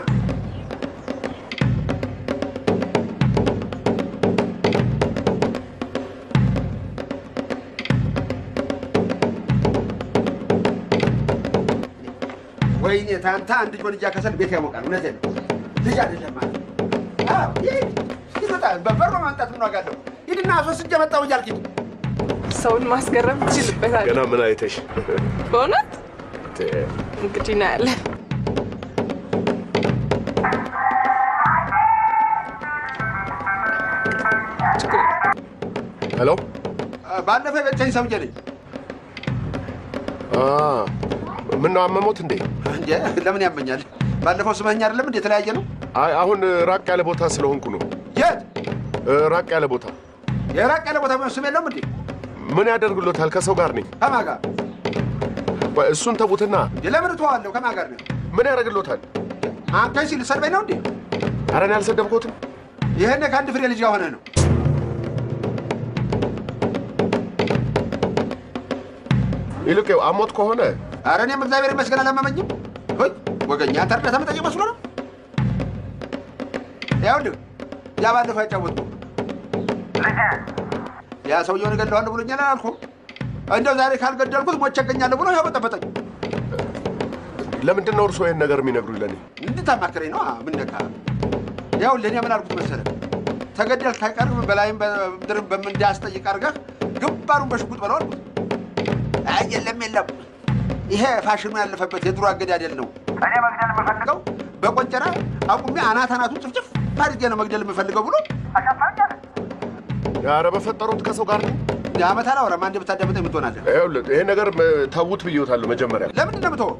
ወይኔ ታንታ አንድ ጆን እያከሰል ቤት ያሞቃል። እውነቴን ነው። ልጅ አይደለም ማለት ይመጣል። በበሮ ማምጣት ምን ዋጋ አለው? ሂድና ሶስት መጣሁ እያልክ ሂድ። ሰውን ማስገረም ትችልበታለህ። ገና ምን አይተሽ? በእውነት እንግዲህ እናያለን። ሄሎ፣ ባለፈው የበጨኝ ሰውዬ ነኝ። ምን ነው አመሞት እንዴ? እንዴ ለምን ያመኛል? ባለፈው ስመኝ አይደለም እንዴ? የተለያየ ነው። አይ አሁን ራቅ ያለ ቦታ ስለሆንኩ ነው። የት ራቅ ያለ ቦታ? የራቅ ያለ ቦታ ስም የለውም እንዴ? ምን ያደርግሎታል? ከሰው ጋር ነኝ። ከማን ጋር? እሱን ተቡትና። ለምን እተዋለሁ? ከማን ጋር ነው? ምን ያደርግሎታል? አንተ ሲል ሰድበኝ ነው እንዴ? ኧረ እኔ አልሰደብኩትም። ይሄን ከአንድ ፍሬ ልጅ ጋር ሆነ ነው። ይልቅ አሞት ከሆነ ኧረ እኔም እግዚአብሔር ይመስገን አላመመኝም። ሆይ ወገኛ አንተ እርዳታ መጠየቅ መስሎ ነው። ይኸውልህ ያ ባለፈው ያጫወትኩህ ያ ሰውየውን እገድለዋለሁ ብሎኛል አላልኩም? እንደው ዛሬ ካልገደልኩት ሞቼ እገኛለሁ ብሎ ያው በጠበጠኝ። ለምንድን ነው እርስዎ ይህን ነገር የሚነግሩኝ? ለእኔ እንድታማክረኝ ነው። ምን ነካ? ይኸውልህ እኔ ምን አልኩት መሰለህ? ተገደልክ አይቀርም በላይም በምድርም በምንዳስጠይቅ አድርገህ ግንባሩን በሽጉጥ በለው አልኩት። አይ የለም ይሄ ፋሽኑ ያለፈበት የድሮ አገዳደል ነው። እኔ መግደል የምፈልገው በቆንጨራ አቁሜ አናቱን ጭፍጭፍ አድርጌ ነው መግደል የምፈልገው ብሎ አሻፈረኝ። ኧረ በፈጠሩት ከሰው ጋር ነው። ዓመት አላወራም። አንዴ ብታዳምጠኝ የምትሆናለህ። ይኸውልህ ይሄን ነገር ተዉት ብዬዎታለሁ መጀመሪያ። ለምንድን ነው የምትወው?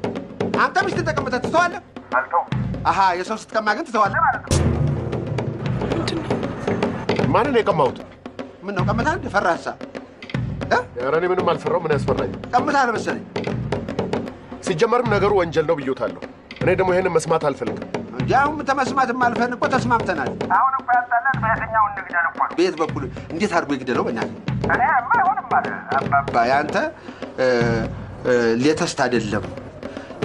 አንተ ሚስትን ተቀምጠህ ትተዋለህ? አልተውም። አሀ የሰው ስትቀማ ግን ትተዋለህ ማለት ነው። ማንን ነው የቀማሁት? ምን ነው ቀምተሃል እንደ ፈራህሳ? ኧረ እኔ ምንም አልፈራሁም። ምን ያስፈራኝ? ቀምተሃል መሰለኝ። ሲጀመርም ነገሩ ወንጀል ነው ብዬታለሁ። እኔ ደግሞ ይሄንን መስማት አልፈልግም። ያው ተመስማት ማልፈን እኮ ተስማምተናል። አሁን እኮ ያጣላን በየትኛው እንግደል እኮ ቤት በኩል እንዴት አድርጎ ይግደለው? በእናትህ እኔ አይሆንም ማለት አባባ ያንተ ሌተስት አይደለም።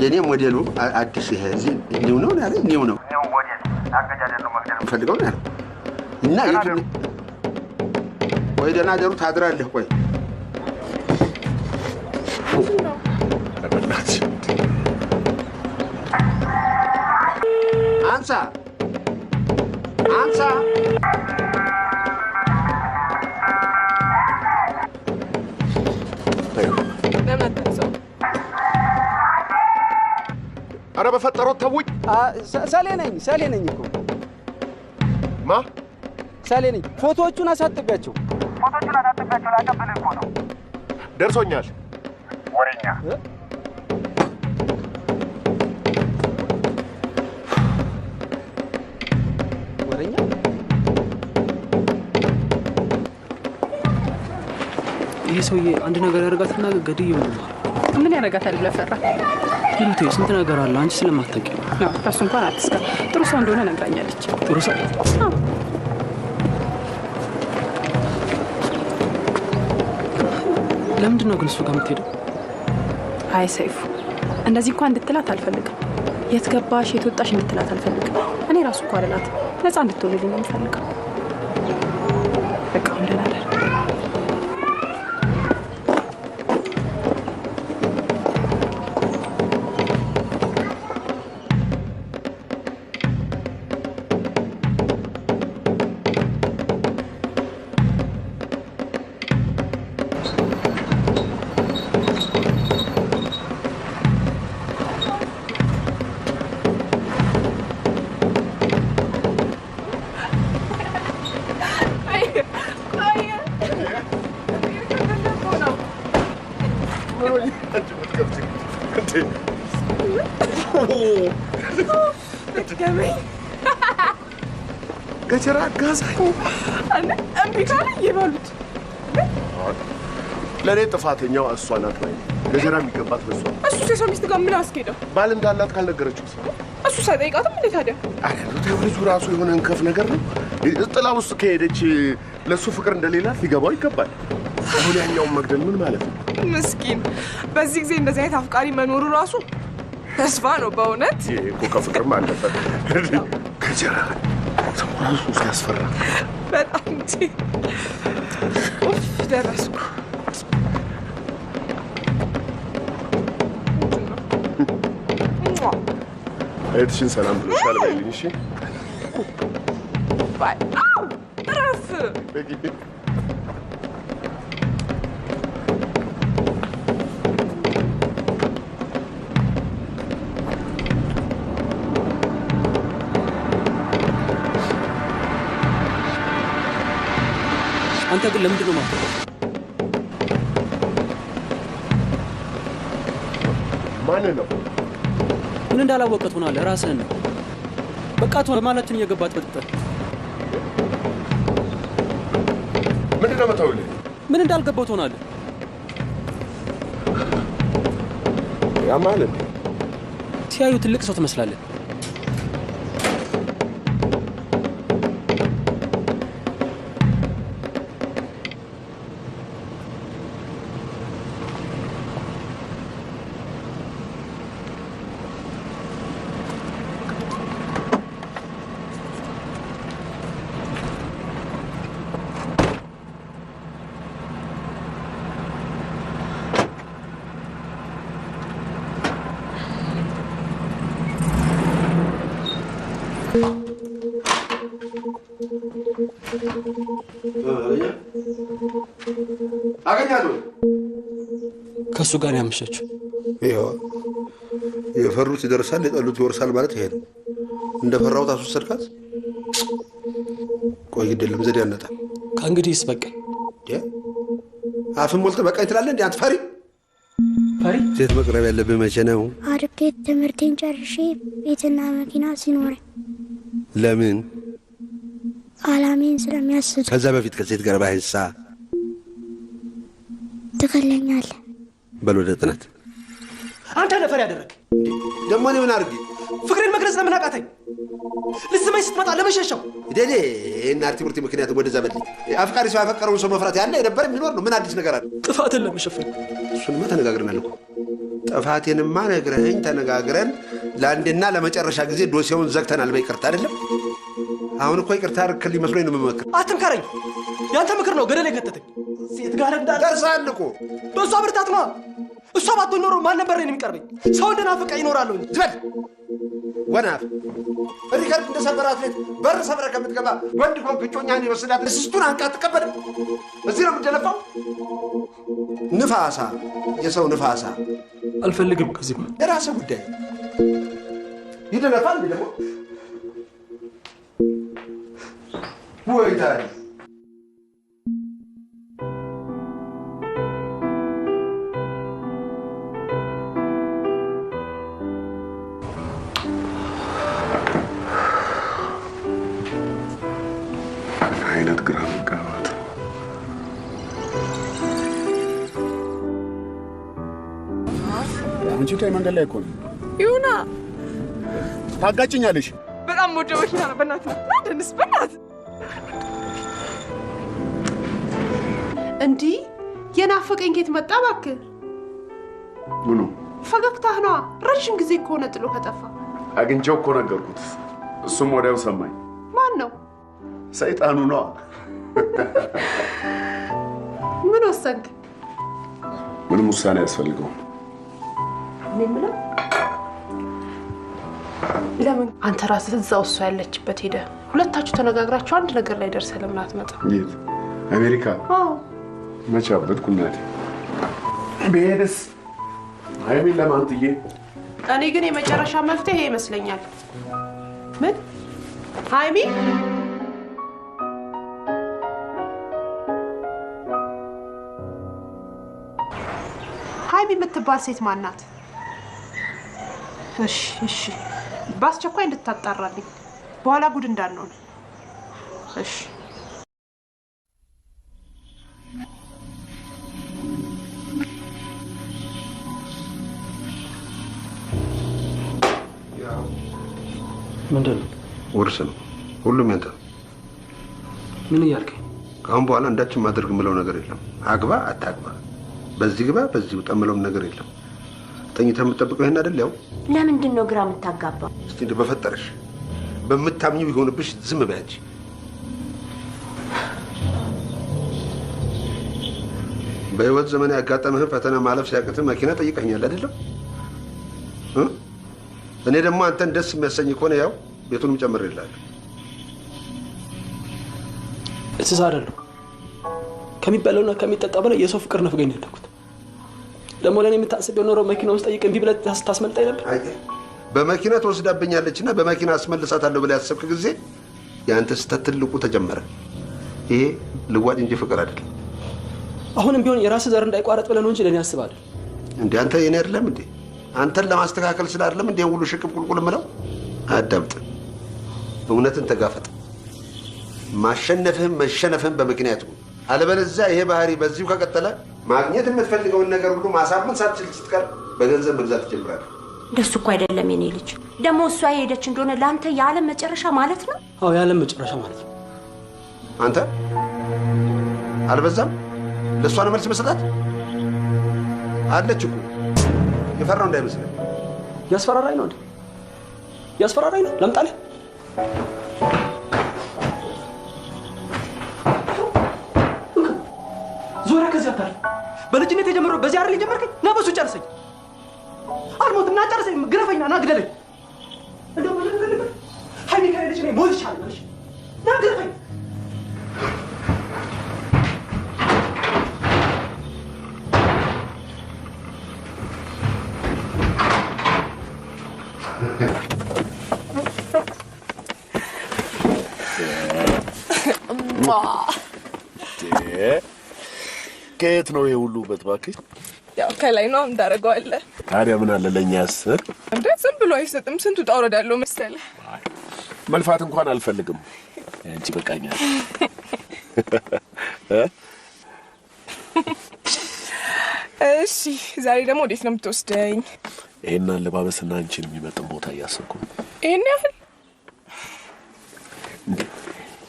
የኔ ሞዴሉ አዲስ ይሄ እዚህ ኒው ነው ያለ ኒው ነው ሞዴል አገዳደል ነው መግደል ፈልገው ነው ያለ እና ወይ ደህና ደሩ ታድራለህ። ቆይ አንሳ አንሳ አረ በፈጠረው ተውኝ። ሰሌ ነኝ እኮ ማ ሰሌ ነኝ። ፎቶዎቹን አሳጥቢያቸው ላቀብልህ እኮ ነው። ደርሶኛል። ወሬኛ ይሄ ሰውዬ አንድ ነገር ያደርጋትና ገድዬው ነው። ምን ያደርጋታል ብለህ ፈራ? ይሉት ስንት ነገር አለ አንቺ ስለማታውቂ ነው። እሱ እንኳን አትስካ። ጥሩ ሰው እንደሆነ ነግራኛለች። ጥሩ ሰው? ለምንድን ነው ግን እሱ ጋር የምትሄደው? አይ ሰይፉ፣ እንደዚህ እንኳን እንድትላት አልፈልግም። የት ገባሽ የት ወጣሽ እንድትላት አልፈልግም። እኔ ራሱ እኮ አልላት ነፃ እንድትሆንልኝ ነው የምፈልገው። በቃ እንደናለ ገጀራ ጋዛኝ እምቢ ካለ ይበሉት። ለእኔ ጥፋተኛው እሷ ናት። ወይ ገጀራ የሚገባት በሷ። እሱ የሰው ሚስት ጋር ምን አስኬደው? ባል እንዳላት ካልነገረችው እሱ ሳይጠይቃትም እንዴ ታዲያ? አረ ልጁ ራሱ የሆነ እንከፍ ነገር ነው። ጥላ ውስጥ ከሄደች ለሱ ፍቅር እንደሌላት ሊገባው ይገባል። አሁን ያኛውን መግደል ምን ማለት ነው? ምስኪን። በዚህ ጊዜ እንደዚህ አይነት አፍቃሪ መኖሩ ራሱ ተስፋ ነው በእውነት። ይሄ እኮ ከፍቅርም አለፈ። ገጀራ ራሱ ሲያስፈራ በጣም እንጂ ደረስኩ። እህትሽን ሰላም ብሎሻል በይልኝ። እሺ ባይ። እረፍ። አንተ ግን ለምንድን ነው ማለት? ማን ነው? ምን እንዳላወቀ ትሆናለህ። ራስህን ነው በቃ ተው በማለትን እየገባት በጥጠት ምንድን ነው የምታውልኝ? ምን እንዳልገባው ትሆናለህ። ያ ማለት ሲያዩ ትልቅ ሰው ትመስላለህ። አገኛለሁ። ከሱ ጋር ያመሸችው ይኸው የፈሩት ይደርሳል የጠሉት ይወርሳል ማለት ይሄ ነው። እንደፈራሁት አስወሰድካት። ቆይ ግድ የለም ዘዴ ያነጣል። ከእንግዲህስ በቃኝ። አፍን ሞልተህ በቃኝ ትላለህ እንዴ አንተ ፈሪ? ሴት መቅረብ ያለብህ መቼ ነው? አድጌ ትምህርቴን ጨርሼ ቤትና መኪና ሲኖረኝ። ለምን? አላሜን ስለሚያስቱ። ከዛ በፊት ከሴት ጋር ባይሳ ትገለኛለህ። በል ወደ ጥናት አንተ ነፈር ያደረክ ደግሞ እኔ ምን አድርጌ ፍቅሬን መግለጽ ለምን አቃተኝ? ልስመኝ ስትመጣ ለመሸሸው ደዴ እና ትምህርት ምክንያት ወደዛ በልኝ አፍቃሪ ሰው ያፈቀረው ሰው መፍራት ያለ የነበር የሚኖር ነው። ምን አዲስ ነገር አለ? ጥፋትን ለመሸፈን እሱንማ ተነጋግረናል እኮ። ጥፋቴንማ ነግረኸኝ ተነጋግረን ለአንድና ለመጨረሻ ጊዜ ዶሴውን ዘግተናል በይቅርታ አይደለም? አሁን እኮ ይቅርታ አድርግልኝ መስሎኝ ነው የምመክር። አትምከረኝ። ያንተ ምክር ነው ገደል የከተተኝ። ሴት ጋር ደርሰሃል እኮ። በእሷ ብርታት ነዋ። እሷ ባትሆን ኖሮ ማን ነበር እኔን የሚቀርበኝ? ሰው እንደናፈቀ ይኖራለሁ እንጂ። ዝበል ወናፍ ሪከርድ እንደሰበራት ቤት በር ሰብረ ከምትገባ ወንድ ኮንክ እጮኛህን ይወስዳት እስስቱን አንቃ አትቀበልም። እዚህ ነው የምትደለፋው። ንፋሳ፣ የሰው ንፋሳ። አልፈልግም ከዚህ በኋላ የራስህ ጉዳይ ይደለፋል። ደግሞ ወይ ታዲያ አይነት ግራ መጋባት አንቺ ታይ መንገድ ላይ እኮ ነው ይሁና ታጋጭኛለሽ። በጣም ወደ መኪና ነው። በእናትህ ደንስ በእናትህ እንዲህ የናፈቀኝ ጌት መጣ እባክህ። ምኑ ፈገግታህ ነዋ። ረጅም ጊዜ ከሆነ ጥሎ ከጠፋ አግኝቼው እኮ ነገርኩት። እሱም ወዲያው ሰማኝ። ማን ነው? ሰይጣኑ ነዋ። ምን ወሰንክ? ምንም ውሳኔ ያስፈልገው። እኔ የምለው ለምን አንተ ራስህ እዛው እሷ ያለችበት ሄደህ ሁለታችሁ ተነጋግራችሁ አንድ ነገር ላይ ደርሰህ ለምን አትመጣም? የት? አሜሪካ? አዎ። መቼ አበድኩ እናቴ። ብሄድስ ሀይሚን ለማንትዬ። እኔ ግን የመጨረሻ መፍትሄ ይመስለኛል። ምን ሀይሚ ሀይሚ የምትባል ሴት ማናት? እሺ በአስቸኳይ እንድታጣራልኝ በኋላ ጉድ እንዳንሆን። እሺ ምንድን ነው? ውርስ ነው። ሁሉም ያንተ። ምን እያልከኝ? ከአሁን በኋላ እንዳችን ማድረግ የምለው ነገር የለም። አግባ አታግባ፣ በዚህ ግባ በዚህ ውጣ የምለውም ነገር የለም። ተኝተህ የምትጠብቀው ይሄን አይደል? ያው ለምንድን ነው ግራ የምታጋባው? እስቲ እንደው በፈጠረሽ በምታምኚው ይሆንብሽ ዝም በያች። በህይወት ዘመን ያጋጠመህን ፈተና ማለፍ ሲያቅትህ መኪና ጠይቀኛል አይደለም? እኔ ደግሞ አንተን ደስ የሚያሰኝ ከሆነ ያው ቤቱንም ጨምሬልሃለሁ። እንስሳ አይደለሁ። ከሚበላውና ከሚጠጣ በላይ የሰው ፍቅር ነፍገኝ ነው ያለኩት። ደግሞ ለኔ የምታስበው ኖሮ መኪና ውስጥ ጠይቅ እምቢ ብለህ ታስመልጣኝ ነበር። በመኪና ተወስዳብኛለችና በመኪና አስመልሳታለሁ ብለህ ያሰብክ ጊዜ የአንተ ስህተት ትልቁ ተጀመረ። ይሄ ልዋጭ እንጂ ፍቅር አይደለም። አሁንም ቢሆን የራስህ ዘር እንዳይቋረጥ ብለህ ነው እንጂ ለኔ አስባለሁ። እንዴ አንተ የኔ አይደለም እንዴ? አንተን ለማስተካከል ስላደለም እንዴ ሁሉ ሽቅብ ቁልቁል ምለው? አዳምጥ፣ እውነትን ተጋፈጥ። ማሸነፍህም መሸነፍህም በምክንያቱ። አለበለዚያ ይሄ ባህሪ በዚሁ ከቀጠለ ማግኘት የምትፈልገውን ነገር ሁሉ ማሳመን ሳትችል ስትቀር በገንዘብ መግዛት ትጀምራለህ። እንደሱ እኮ አይደለም የኔ ልጅ። ደግሞ እሷ የሄደች እንደሆነ ለአንተ የዓለም መጨረሻ ማለት ነው? አዎ የዓለም መጨረሻ ማለት ነው። አንተ አልበዛም? ለእሷ ነው መልስ መስጠት? አለች እኮ የፈራው እንዳይመስልህ። ያስፈራራኝ ነው እንዴ? ያስፈራራኝ ነው። ለምጣልህ ዞራ ከዚህ አታል በልጅነት የጀመረው በዚህ አይደል የጀመርከኝ? ና በሱ ጨርሰኝ። አልሞትም፣ ና ጨርሰኝ። ግረፈኝና ና ግደለኝ። እንደው ምን ፈልገህ ሀይሚ ከሌለች እኔ ሞት ይሻላል። ና ግረፈኝ። ከየት ነው የሁሉ ውበት እባክህ? ያው ከላይ ነው እንዳደረገዋለህ። ታዲያ ምን አለ ለእኛ አስር እንዴ? ዝም ብሎ አይሰጥም። ስንቱ ውጣ ውረድ አለው መሰለህ። መልፋት እንኳን አልፈልግም። አንቺ በቃኛል። እሺ ዛሬ ደግሞ ወዴት ነው የምትወስደኝ? ይሄን አለባበስና አንቺን የሚመጥን ቦታ እያሰብኩ ነው። ይሄን ያህል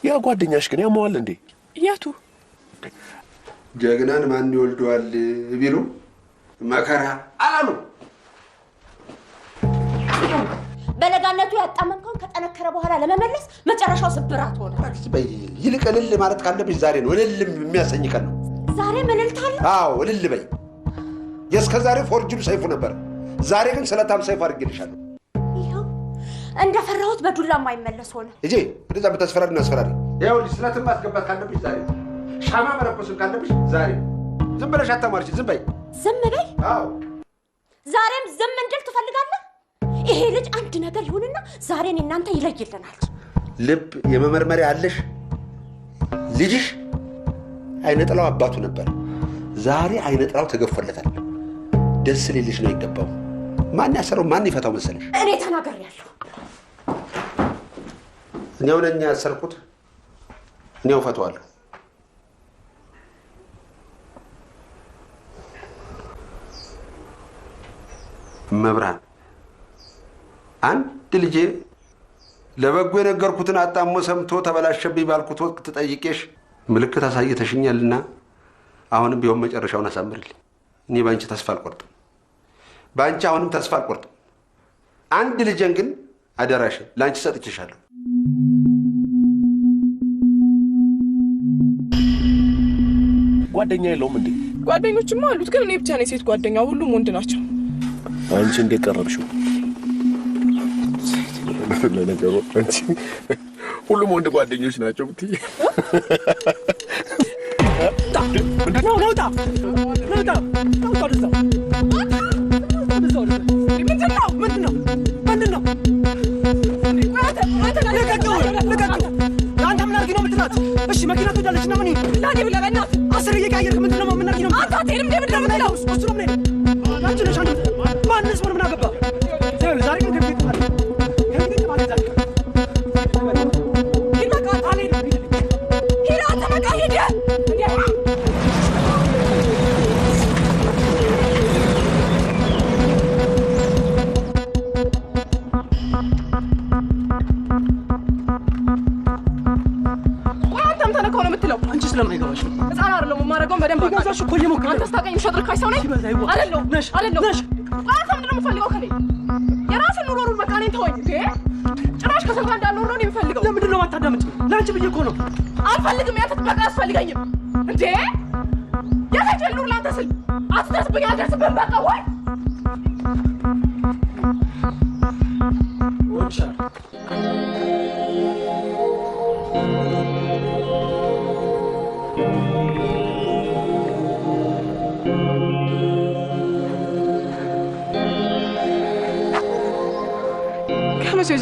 ያ ጓደኛሽ ግን ያመዋል እንዴ? ያቱ ጀግናን ማን ይወልደዋል ቢሉ መከራ አላሉ። በለጋነቱ ያጣመምከውን ከጠነከረ በኋላ ለመመለስ መጨረሻው ስብራት ሆነ። በይ ይልቅ እልል ማለት ካለብሽ ዛሬ ነው። እልል የሚያሰኝ ቀን ነው ዛሬ። ምን እልልታለሁ? አዎ እልል በይ። የእስከ ዛሬ ፎርጅዱ ሰይፉ ነበር። ዛሬ ግን ስለታም ሰይፉ አድርጌልሻለሁ። ይኸው እንደፈራሁት በዱላ የማይመለስ ሆነ። እጄ ወደዛ ብታስፈራሪ እናስፈራሪ። ይኸውልሽ ስለትም ማስገባት ካለብሽ ዛሬ፣ ሻማ መለኮስም ካለብሽ ዛሬ። ዝም ብለሽ አታማርሽ። ዝም በይ። ዝም በይ? አዎ ዛሬም ዝም እንድል ትፈልጋለህ? ይሄ ልጅ አንድ ነገር ይሁንና ዛሬን እናንተ ይለይልናል። ልብ የመመርመሪያ አለሽ። ልጅሽ አይነ ጥላው አባቱ ነበር። ዛሬ አይነ ጥላው ተገፎለታል። ደስ ሊልሽ ነው ይገባው። ማን ያሰረው ማን ይፈታው መሰለሽ? እኔ ተናግሬያለሁ። እኔው ነኝ ያሰርኩት። እኔው ፈታዋለሁ። መብራን አንድ ልጄ ለበጎ የነገርኩትን አጣሞ ሰምቶ ተበላሸብኝ ባልኩት ወቅት ጠይቄሽ ምልክት አሳይተሽኛልና አሁንም ቢሆን መጨረሻውን አሳምርልኝ። እኔ ባንቺ ተስፋ አልቆርጥም። ባንቺ አሁንም ተስፋ አልቆርጥም። አንድ ልጄን ግን አደራሽ ላንቺ ሰጥቼሻለሁ። ጓደኛ የለውም እንዴ? ጓደኞችማ አሉት፣ ግን እኔ ብቻ ነኝ ሴት ጓደኛ። ሁሉም ወንድ ናቸው። አንቺ እንዴት ቀረብሽው? ለነገሩ አንቺ ሁሉም ወንድ ጓደኞች ናቸው ብትይ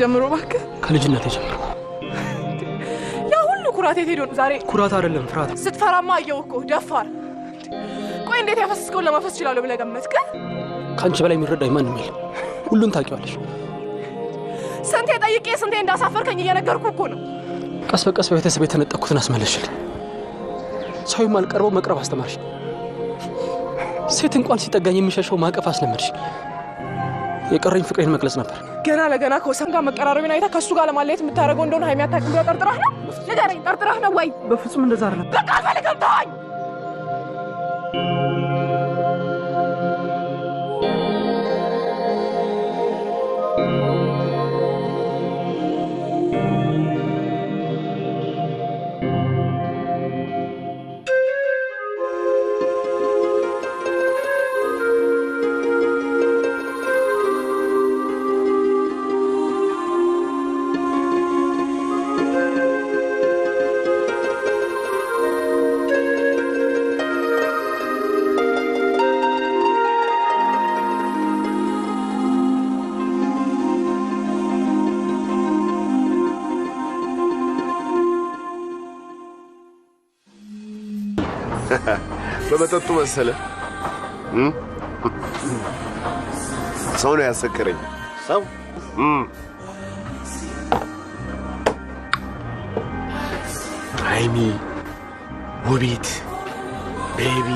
ጀምሮ እባክህ ከልጅነቴ ጀምሮ ያ ሁሉ ኩራት የት ሄዶ ነው ዛሬ? ኩራት አይደለም ፍርሃት። ስትፈራማ አየሁ እኮ ደፋር። ቆይ እንዴት ያፈስስከውን ለማፈስ ይችላል ብለህ ገመትክ? ከአንቺ በላይ የሚረዳኝ ማንም የለም። ሁሉን ታውቂዋለሽ። ስንቴ ጠይቄ ስንቴ እንዳሳፈርከኝ እየነገርኩ እኮ ነው። ቀስ በቀስ በቤተሰብ የተነጠቅኩትን አስመለስሽልኝ። ሰው የማልቀርበው መቅረብ አስተማርሽ። ሴት እንኳን ሲጠጋኝ የሚሸሸው ማቀፍ አስለመድሽ። የቀረኝ ፍቅሬን መግለጽ ነበር። ገና ለገና ከወሰን ጋር መቀራረብን አይታ ከሱ ጋር ለማለየት የምታደርገው እንደሆነ ሃይሚ አታውቅም ብለህ ጠርጥረህ ነው? ንገረኝ፣ ጠርጥረህ ነው ወይ? በፍጹም እንደዛ አይደለም። በቃ አልፈልግም፣ ተወኝ። በመጠጡ መሰለ ሰው ነው ያሰከረኝ። ሰው ሃይሚ፣ ውቢት፣ ቤቢ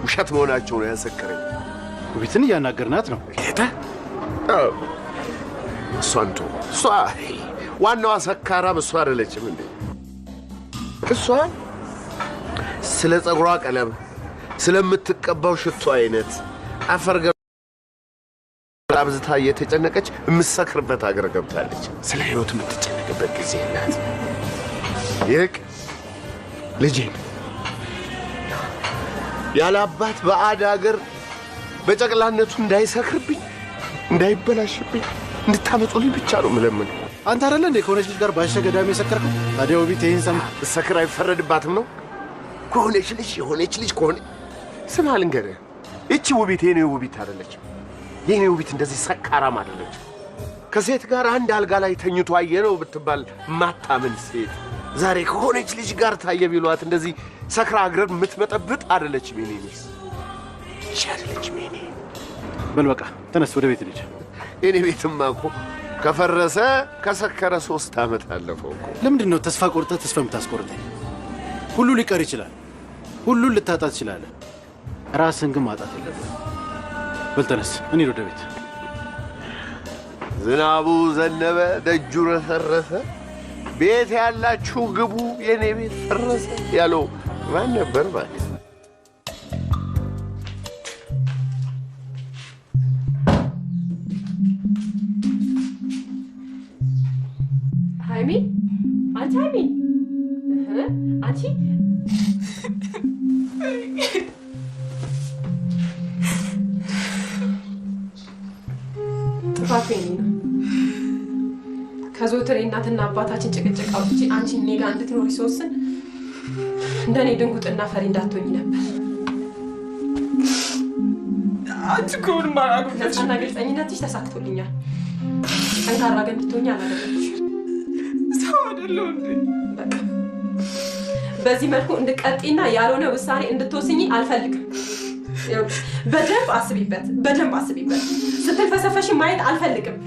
ውሸት መሆናቸው ነው ያሰከረኝ። ውቢትን እያናገርናት ነው። ጌታ እሷን ተው። እሷ ዋናዋ ሰካራም እሷ አይደለችም እንዴ? እሷ ስለ ጸጉሯ ቀለም፣ ስለምትቀባው ሽቶ አይነት አፈርገ አብዝታ እየተጨነቀች የምትሰክርበት ሀገር ገብታለች። ስለ ህይወት የምትጨነቅበት ጊዜ የላት። ይልቅ ልጄን ያለ አባት ባዕድ ሀገር በጨቅላነቱ እንዳይሰክርብኝ እንዳይበላሽብኝ እንድታመጡልኝ ብቻ ነው የምለምነው። አንተ አይደለ እንዴ ከሆነች ልጅ ጋር ባሸ ገዳሜ የሰከርከው? ታዲያ ውቢት ይህን ሰማ ሰክር አይፈረድባትም ነው? ከሆነች ልጅ የሆነች ልጅ ከሆነ ስማ ልንገርህ፣ ይቺ ውቢት የኔ ውቢት አይደለችም። የኔ ውቢት እንደዚህ ሰካራም አይደለችም። ከሴት ጋር አንድ አልጋ ላይ ተኝቶ አየነው ብትባል ማታምን ሴት ዛሬ ከሆነች ልጅ ጋር ታየ ቢሏት እንደዚህ ሰክራ እግርን የምትመጠብጥ አይደለችም። የኔ ሚስ እሺ አይደለችም። የኔ በል በቃ ተነስ፣ ወደ ቤት ልጅ። የኔ ቤትማ እኮ ከፈረሰ ከሰከረ 3 ዓመት አለፈው እኮ። ለምንድን ነው ተስፋ ቆርጠህ ተስፋ የምታስቆርጠኝ? ሁሉ ሊቀር ይችላል፣ ሁሉን ልታጣ ትችላለህ። ራስን ግን ማጣት የለብህም። በል ተነስ፣ እንሂድ ወደ ቤት። ዝናቡ ዘነበ፣ ደጁ ረሰረሰ፣ ቤት ያላችሁ ግቡ፣ የኔ ቤት ፈረሰ ያለው ማን ነበር? ማለት ሃይሚ፣ አንቺ ሃይሚ፣ አንቺ ጥፋቴ ነው። ከዘወትር እናትና አባታችን ጭቅጭቅ አውጥቼ አንቺ እኔ ጋር እንድትኖሪ ስወስን እንደኔ ድንጉጥና ፈሪ እንዳትሆኝ ነበር። አንቺ እኮ ምንም አላደረግሽም። ነፃና ግልጸኝነትሽ ተሳክቶልኛል። ጠንካራ ግን እንድትሆኝ አላደረግሽ። ሰው አይደለሁ እንዴ? በቃ በዚህ መልኩ እንድትቀጥይና ያልሆነ ውሳኔ እንድትወስኝ አልፈልግም። በደንብ አስቢበት፣ በደንብ አስቢበት። ስትልፈሰፈሽ ማየት አልፈልግም።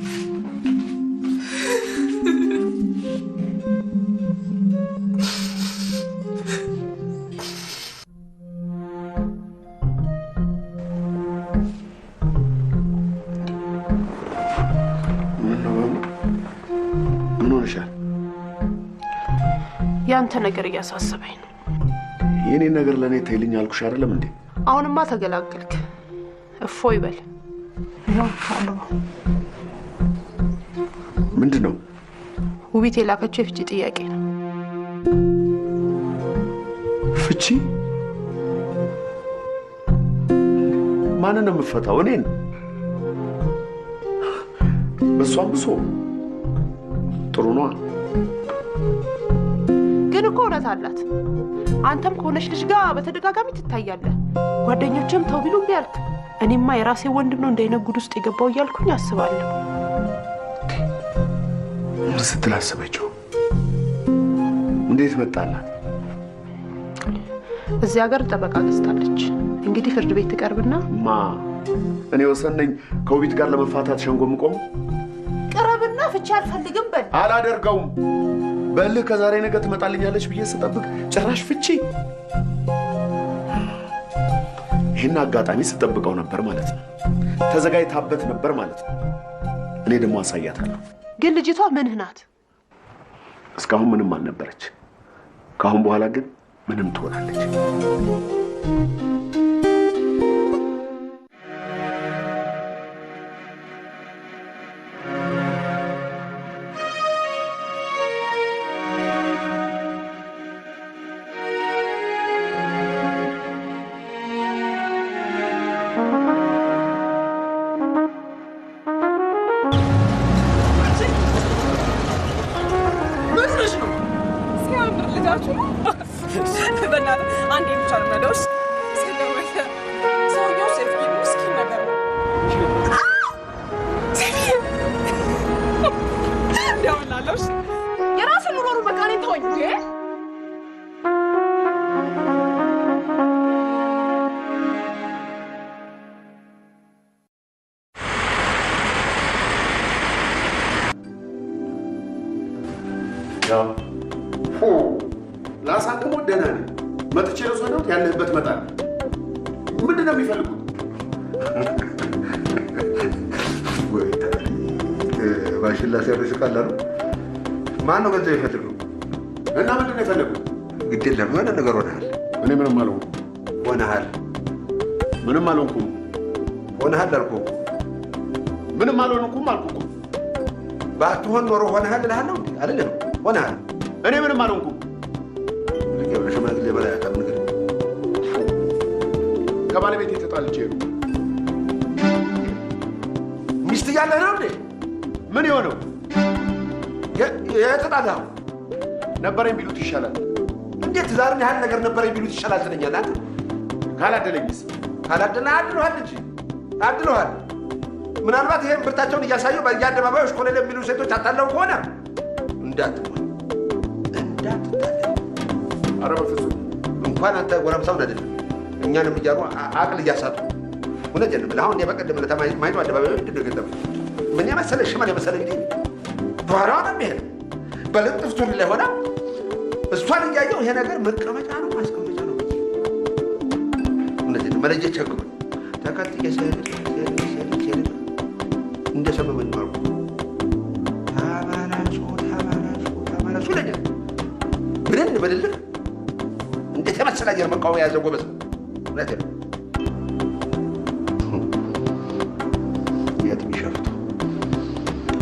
ምን ሆነሻል? ያንተ ነገር እያሳሰበኝ ነው። የኔን ነገር ለእኔ ተይልኝ አልኩሽ አይደለም እንዴ? አሁንማ ተገላገልክ። እፎይ ይበል። ይኸው አለው። ምንድን ነው? ውቢት የላከችው የፍቺ ጥያቄ ነው። ፍቺ? ማንን ነው የምትፈታው? እኔን? በሷም ብሶ ጥሩ ነዋ። ግን እኮ እውነት አላት። አንተም ከሆነች ልጅ ጋር በተደጋጋሚ ትታያለህ። ጓደኞችም ተው ቢሉ እምቢ አልክ። እኔማ የራሴ ወንድም ነው እንዳይነጉድ ውስጥ የገባው እያልኩኝ አስባለሁ። ምን ስትል አሰበችው? እንዴት መጣላት? እዚህ ሀገር ጠበቃ ገዝታለች። እንግዲህ ፍርድ ቤት ትቀርብና እኔ ወሰን ነኝ ከውቢት ጋር ለመፋታት ሸንጎ የምቆመው? ቅረብና ፍቺ አልፈልግም በል። አላደርገውም። በልህ ከዛሬ ነገ ትመጣልኛለች ብዬ ስጠብቅ ጭራሽ ፍቺ። ይህን አጋጣሚ ስጠብቀው ነበር ማለት ነው። ተዘጋጅታበት ነበር ማለት ነው። እኔ ደግሞ አሳያታለሁ። ግን ልጅቷ ምንህ ናት? እስካሁን ምንም አልነበረች። ከአሁን በኋላ ግን ምንም ትሆናለች። አንዴ ብቻ ነው የምነዳው። ሰውዬው ሴፍዬ ምስኪን ነገር ነው። እንደምናለሽ የራስን ኑሮሩ በቃ እኔን ተወኝ እንዴ። ላሳክሞ ደህና ነኝ። መጥቼ ልወስደው ያለህበት እመጣለሁ። ምንድን ነው የሚፈልጉት? ማሽላ ሲያበሽ ቃላሉ ማን ነው ገንዘብ የፈለገው? እና ምንድን ነው የፈለጉት? ግድ የለም የሆነ ነገር ሆነሃል። እኔ ምንም አልሆንኩም። ሆነሃል። ምንም አልሆንኩም። ሆነሃል አልኩህ። ምንም አልሆንኩም አልኩህ። ባትሆን ኖሮ ሆነሃል እልሃለሁ እንዴ? አይደለም ሆነሃል። እኔ ምንም አልሆንኩም። ሽማግሌ በላይ አካል ነገር ከባለቤቴ ተጣልቼ ነው። ሚስት እያለህ ነው እንዴ? ምን የሆነው? የተጣላኸው ነበረኝ ቢሉት ይሻላል። እንዴት ዛሬን ያህል ነገር ነበረኝ ቢሉት ይሻላል ትለኛለህ አንተ? ካላደለኝስ? ካላደለ አድሎሃል እንጂ አድሎሃል። ምናልባት ይሄን ብርታቸውን እያሳዩ በየአደባባዮች ኮለል የሚሉ ሴቶች አታለው ከሆነ እንዳትሆን እንዳትታለል። ኧረ በፍፁም እንኳን አንተ ጎረምሳውን አይደለም እኛንም እያሉ አቅል እያሳጡ እውነቴን ነው የምልህ። አሁን የበቀደም ዕለት ማይቶ አደባባዮች እንደገጠም ምን የመሰለ ሽመል የመሰለ እንግዲህ ዷራዋ ነው የሚሄድ በልጥፍ ሱሪ ላይ ሆና እሷን እያየው ይሄ ነገር መቀመጫ ነው ማስቀመጫ ነው እውነቴን ነው መለየት ቸግሩ ተከትዬ ስሄድ እንደ ሰመመን ነው ታባላሱ ይለኛል። ብለን በልልህ እንዴት የመሰለ አየር መቃወሚያ የያዘ ጎበዝ ነው። እውነቴን ነው የት የሚሸፍቱ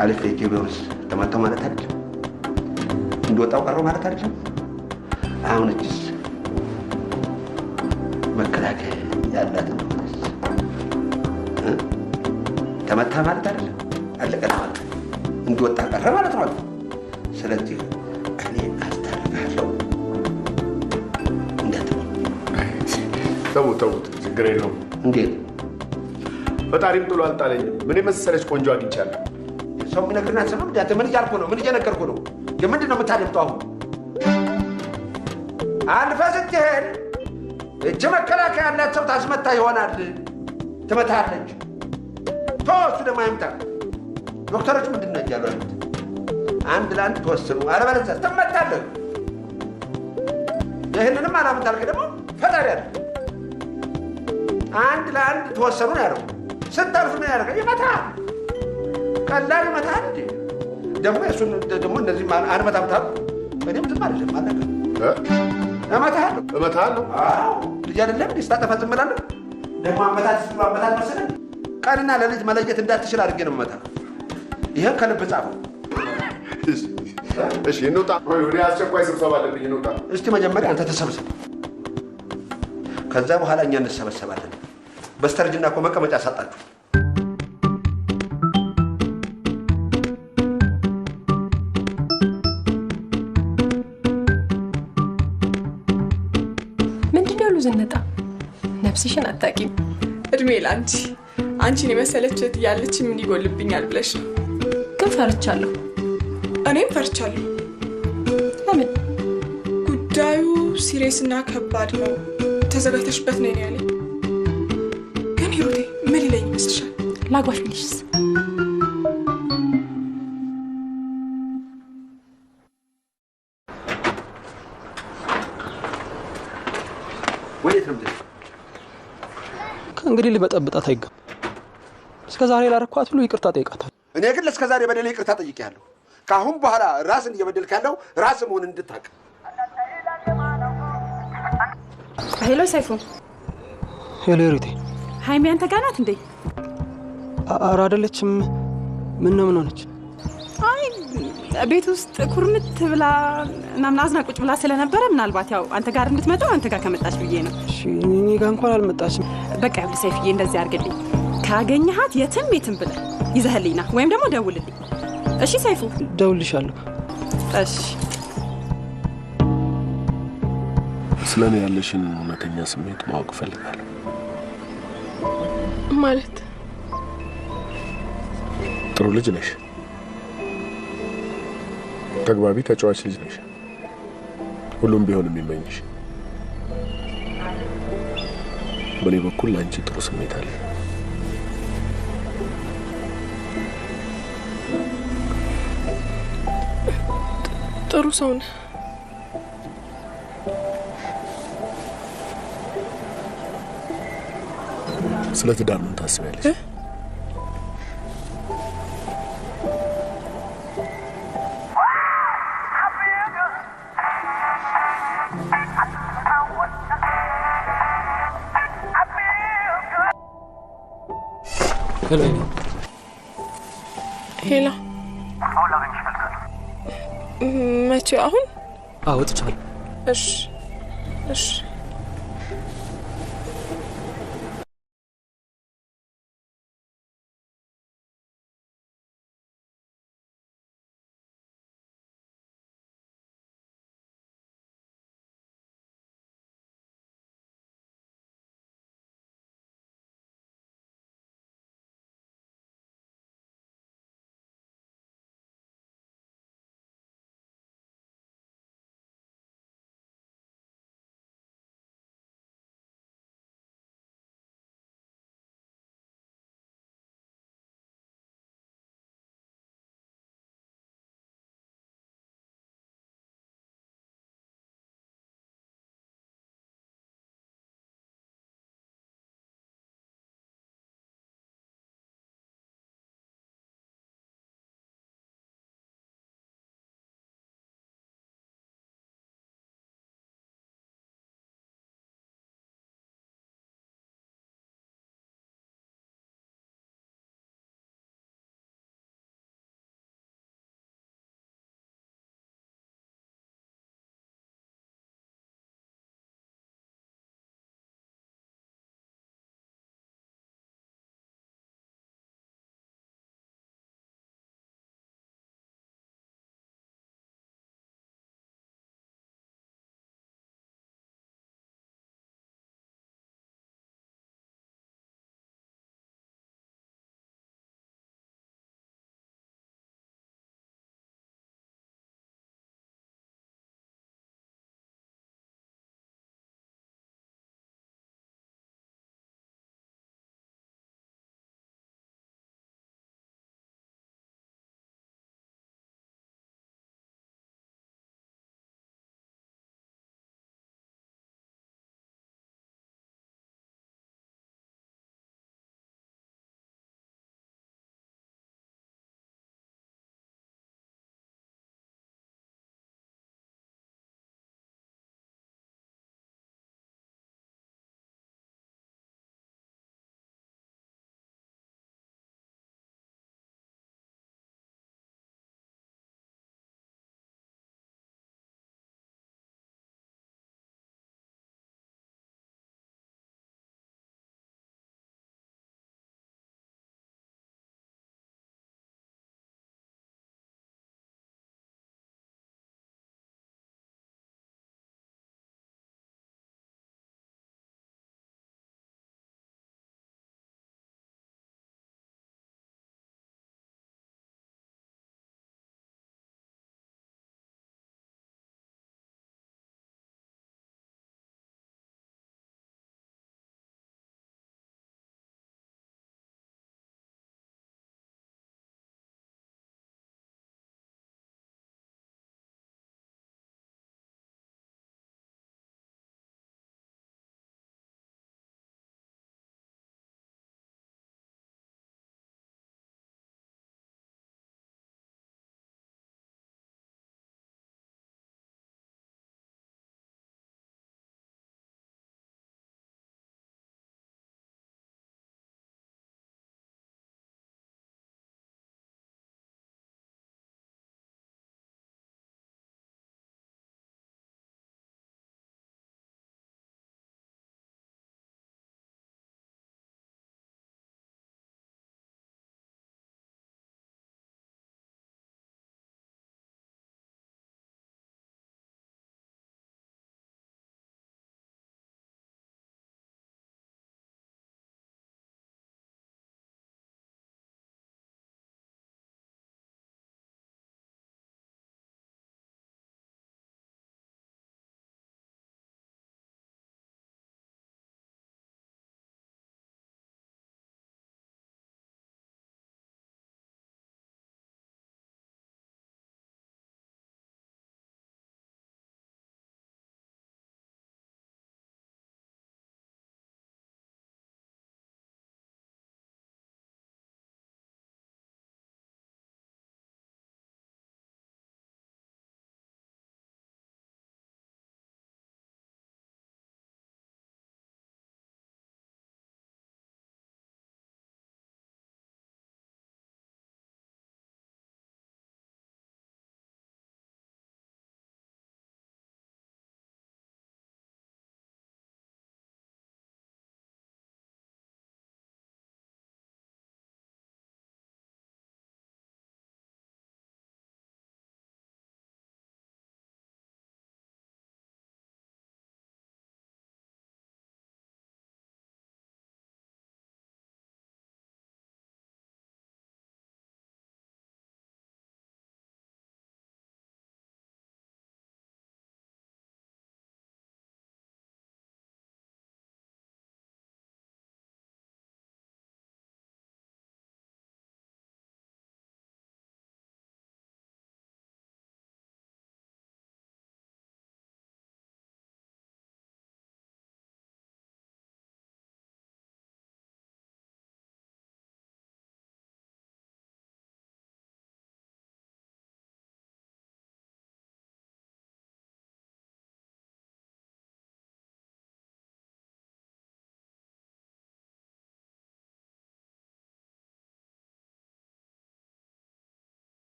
አልፌ ኬቢሮስ ተመተው ማለት አይደለም። እንደወጣው ቀረው ማለት አይደለም። አሁን እጅስ መከላከያ ያላት እንደሆነስ ተመታ ማለት አይደለም። አለቀ ማለት እንደወጣ ቀረ ማለት ነው። ስለዚህ እኔ አስታርቃለሁ። እንዳትሆን ተውት፣ ችግር የለውም። እንዴት ፈጣሪም ጥሎ አልጣለኝም። ምን የመሰለች ቆንጆ አግኝቻለሁ። ሰው የሚነግርህን አትሰማም? አንተ ምን እያልኩ ነው? ምን እየነገርኩ ነው? የምንድን ነው የምታደምጠው? አሁን አልፈህ ስትሄድ እጅ መከላከያ ያላት ሰው ታስመታ ይሆናል። ትመታለች። እሱ ደግሞ አይምታ። ዶክተሮች ምንድን ነው እያሉ ያሉት? አንድ ለአንድ ተወስኑ፣ አለበለዚያ ትመታለህ። ይህንንም አላምታልክ ደግሞ ፈጣሪ ያለ አንድ ለአንድ ተወሰኑ ነው ያለው። ስታልፍ ምን ያደርጋል? ይመታል። ቀላል ይመታል እንዴ? ደግሞ እሱን ደግሞ እነዚህ አንመታም ታሉ። እኔም ዝም አልልም አለቀ። እመታለሁ። አዎ ልጅ አይደለም እንዴ? ስታጠፋ ዝም እላለሁ። ደግሞ አመታት ስትሉ አመታት መሰለኝ። ቀንና ለሊት መለየት እንዳትችል አድርጌ ነው የምመታ። ይሄን ከልብ ጻፈው። እሺ እንውጣ። ወደ አስቸኳይ ስብሰባ አለብኝ። እንውጣ። እስቲ መጀመሪያ አንተ ተሰብሰብ፣ ከዛ በኋላ እኛ እንሰበሰባለን። በስተርጅና እኮ መቀመጫ ሳጣችሁ። ምንድን ያሉ ዝነጣ ነፍስሽን አታውቂም። እድሜ ለአንቺ አንቺን የመሰለች እህት እያለች ምን ይጎልብኛል ብለሽ ነው? ግን ፈርቻለሁ። እኔም ፈርቻለሁ። ለምን? ጉዳዩ ሲሪየስ እና ከባድ ነው። ተዘጋጅተሽበት ነው ያለኝ። ግን ሂሩቴ ምን ይለኝ ይመስልሻል? ላግባሽ ብልሽስ? ወዴት ነው? ከእንግዲህ ልበጠብጣት አይገባም። እስከ ዛሬ ላረኳት ሁሉ ይቅርታ ጠይቃታል። እኔ ግን እስከ ዛሬ በደሌ ይቅርታ ጠይቄያለሁ። ከአሁን በኋላ ራስን እየበደልክ ያለው ራስ መሆን እንድታውቅ። ሄሎ ሰይፉ። ሄሎ ሂሩቴ። ሀይሚ አንተ ጋር ናት እንዴ? ኧረ አይደለችም። ምን ሆነች? አይ ቤት ውስጥ ኩርምት ብላ ምናምን አዝና ቁጭ ብላ ስለነበረ ምናልባት ያው አንተ ጋር እንድትመጣው አንተ ጋር ከመጣች ብዬ ነው። እሺ እኔ ጋር እንኳን አልመጣችም። በቃ ይኸውልህ ሰይፍዬ እንደዚህ አድርግልኝ። ካገኘሃት የትም ብለህ ይዘህልኝ ና ወይም ደግሞ ደውልልኝ። እሺ ሰይፉ? ደውልልሻለሁ። እሺ። ስለ እኔ ያለሽን እውነተኛ ስሜት ማወቅ እፈልጋለሁ። ማለት ጥሩ ልጅ ነሽ፣ ተግባቢ ተጫዋች ልጅ ነሽ። ሁሉም ቢሆን የሚመኝሽ። በእኔ በኩል ለአንቺ ጥሩ ስሜት አለ። ጥሩ ሰው ነህ። ስለ ትዳር ምን ታስቢያለሽ? ሄላ መቼ? አሁን ወጥቻለሁ። እሺ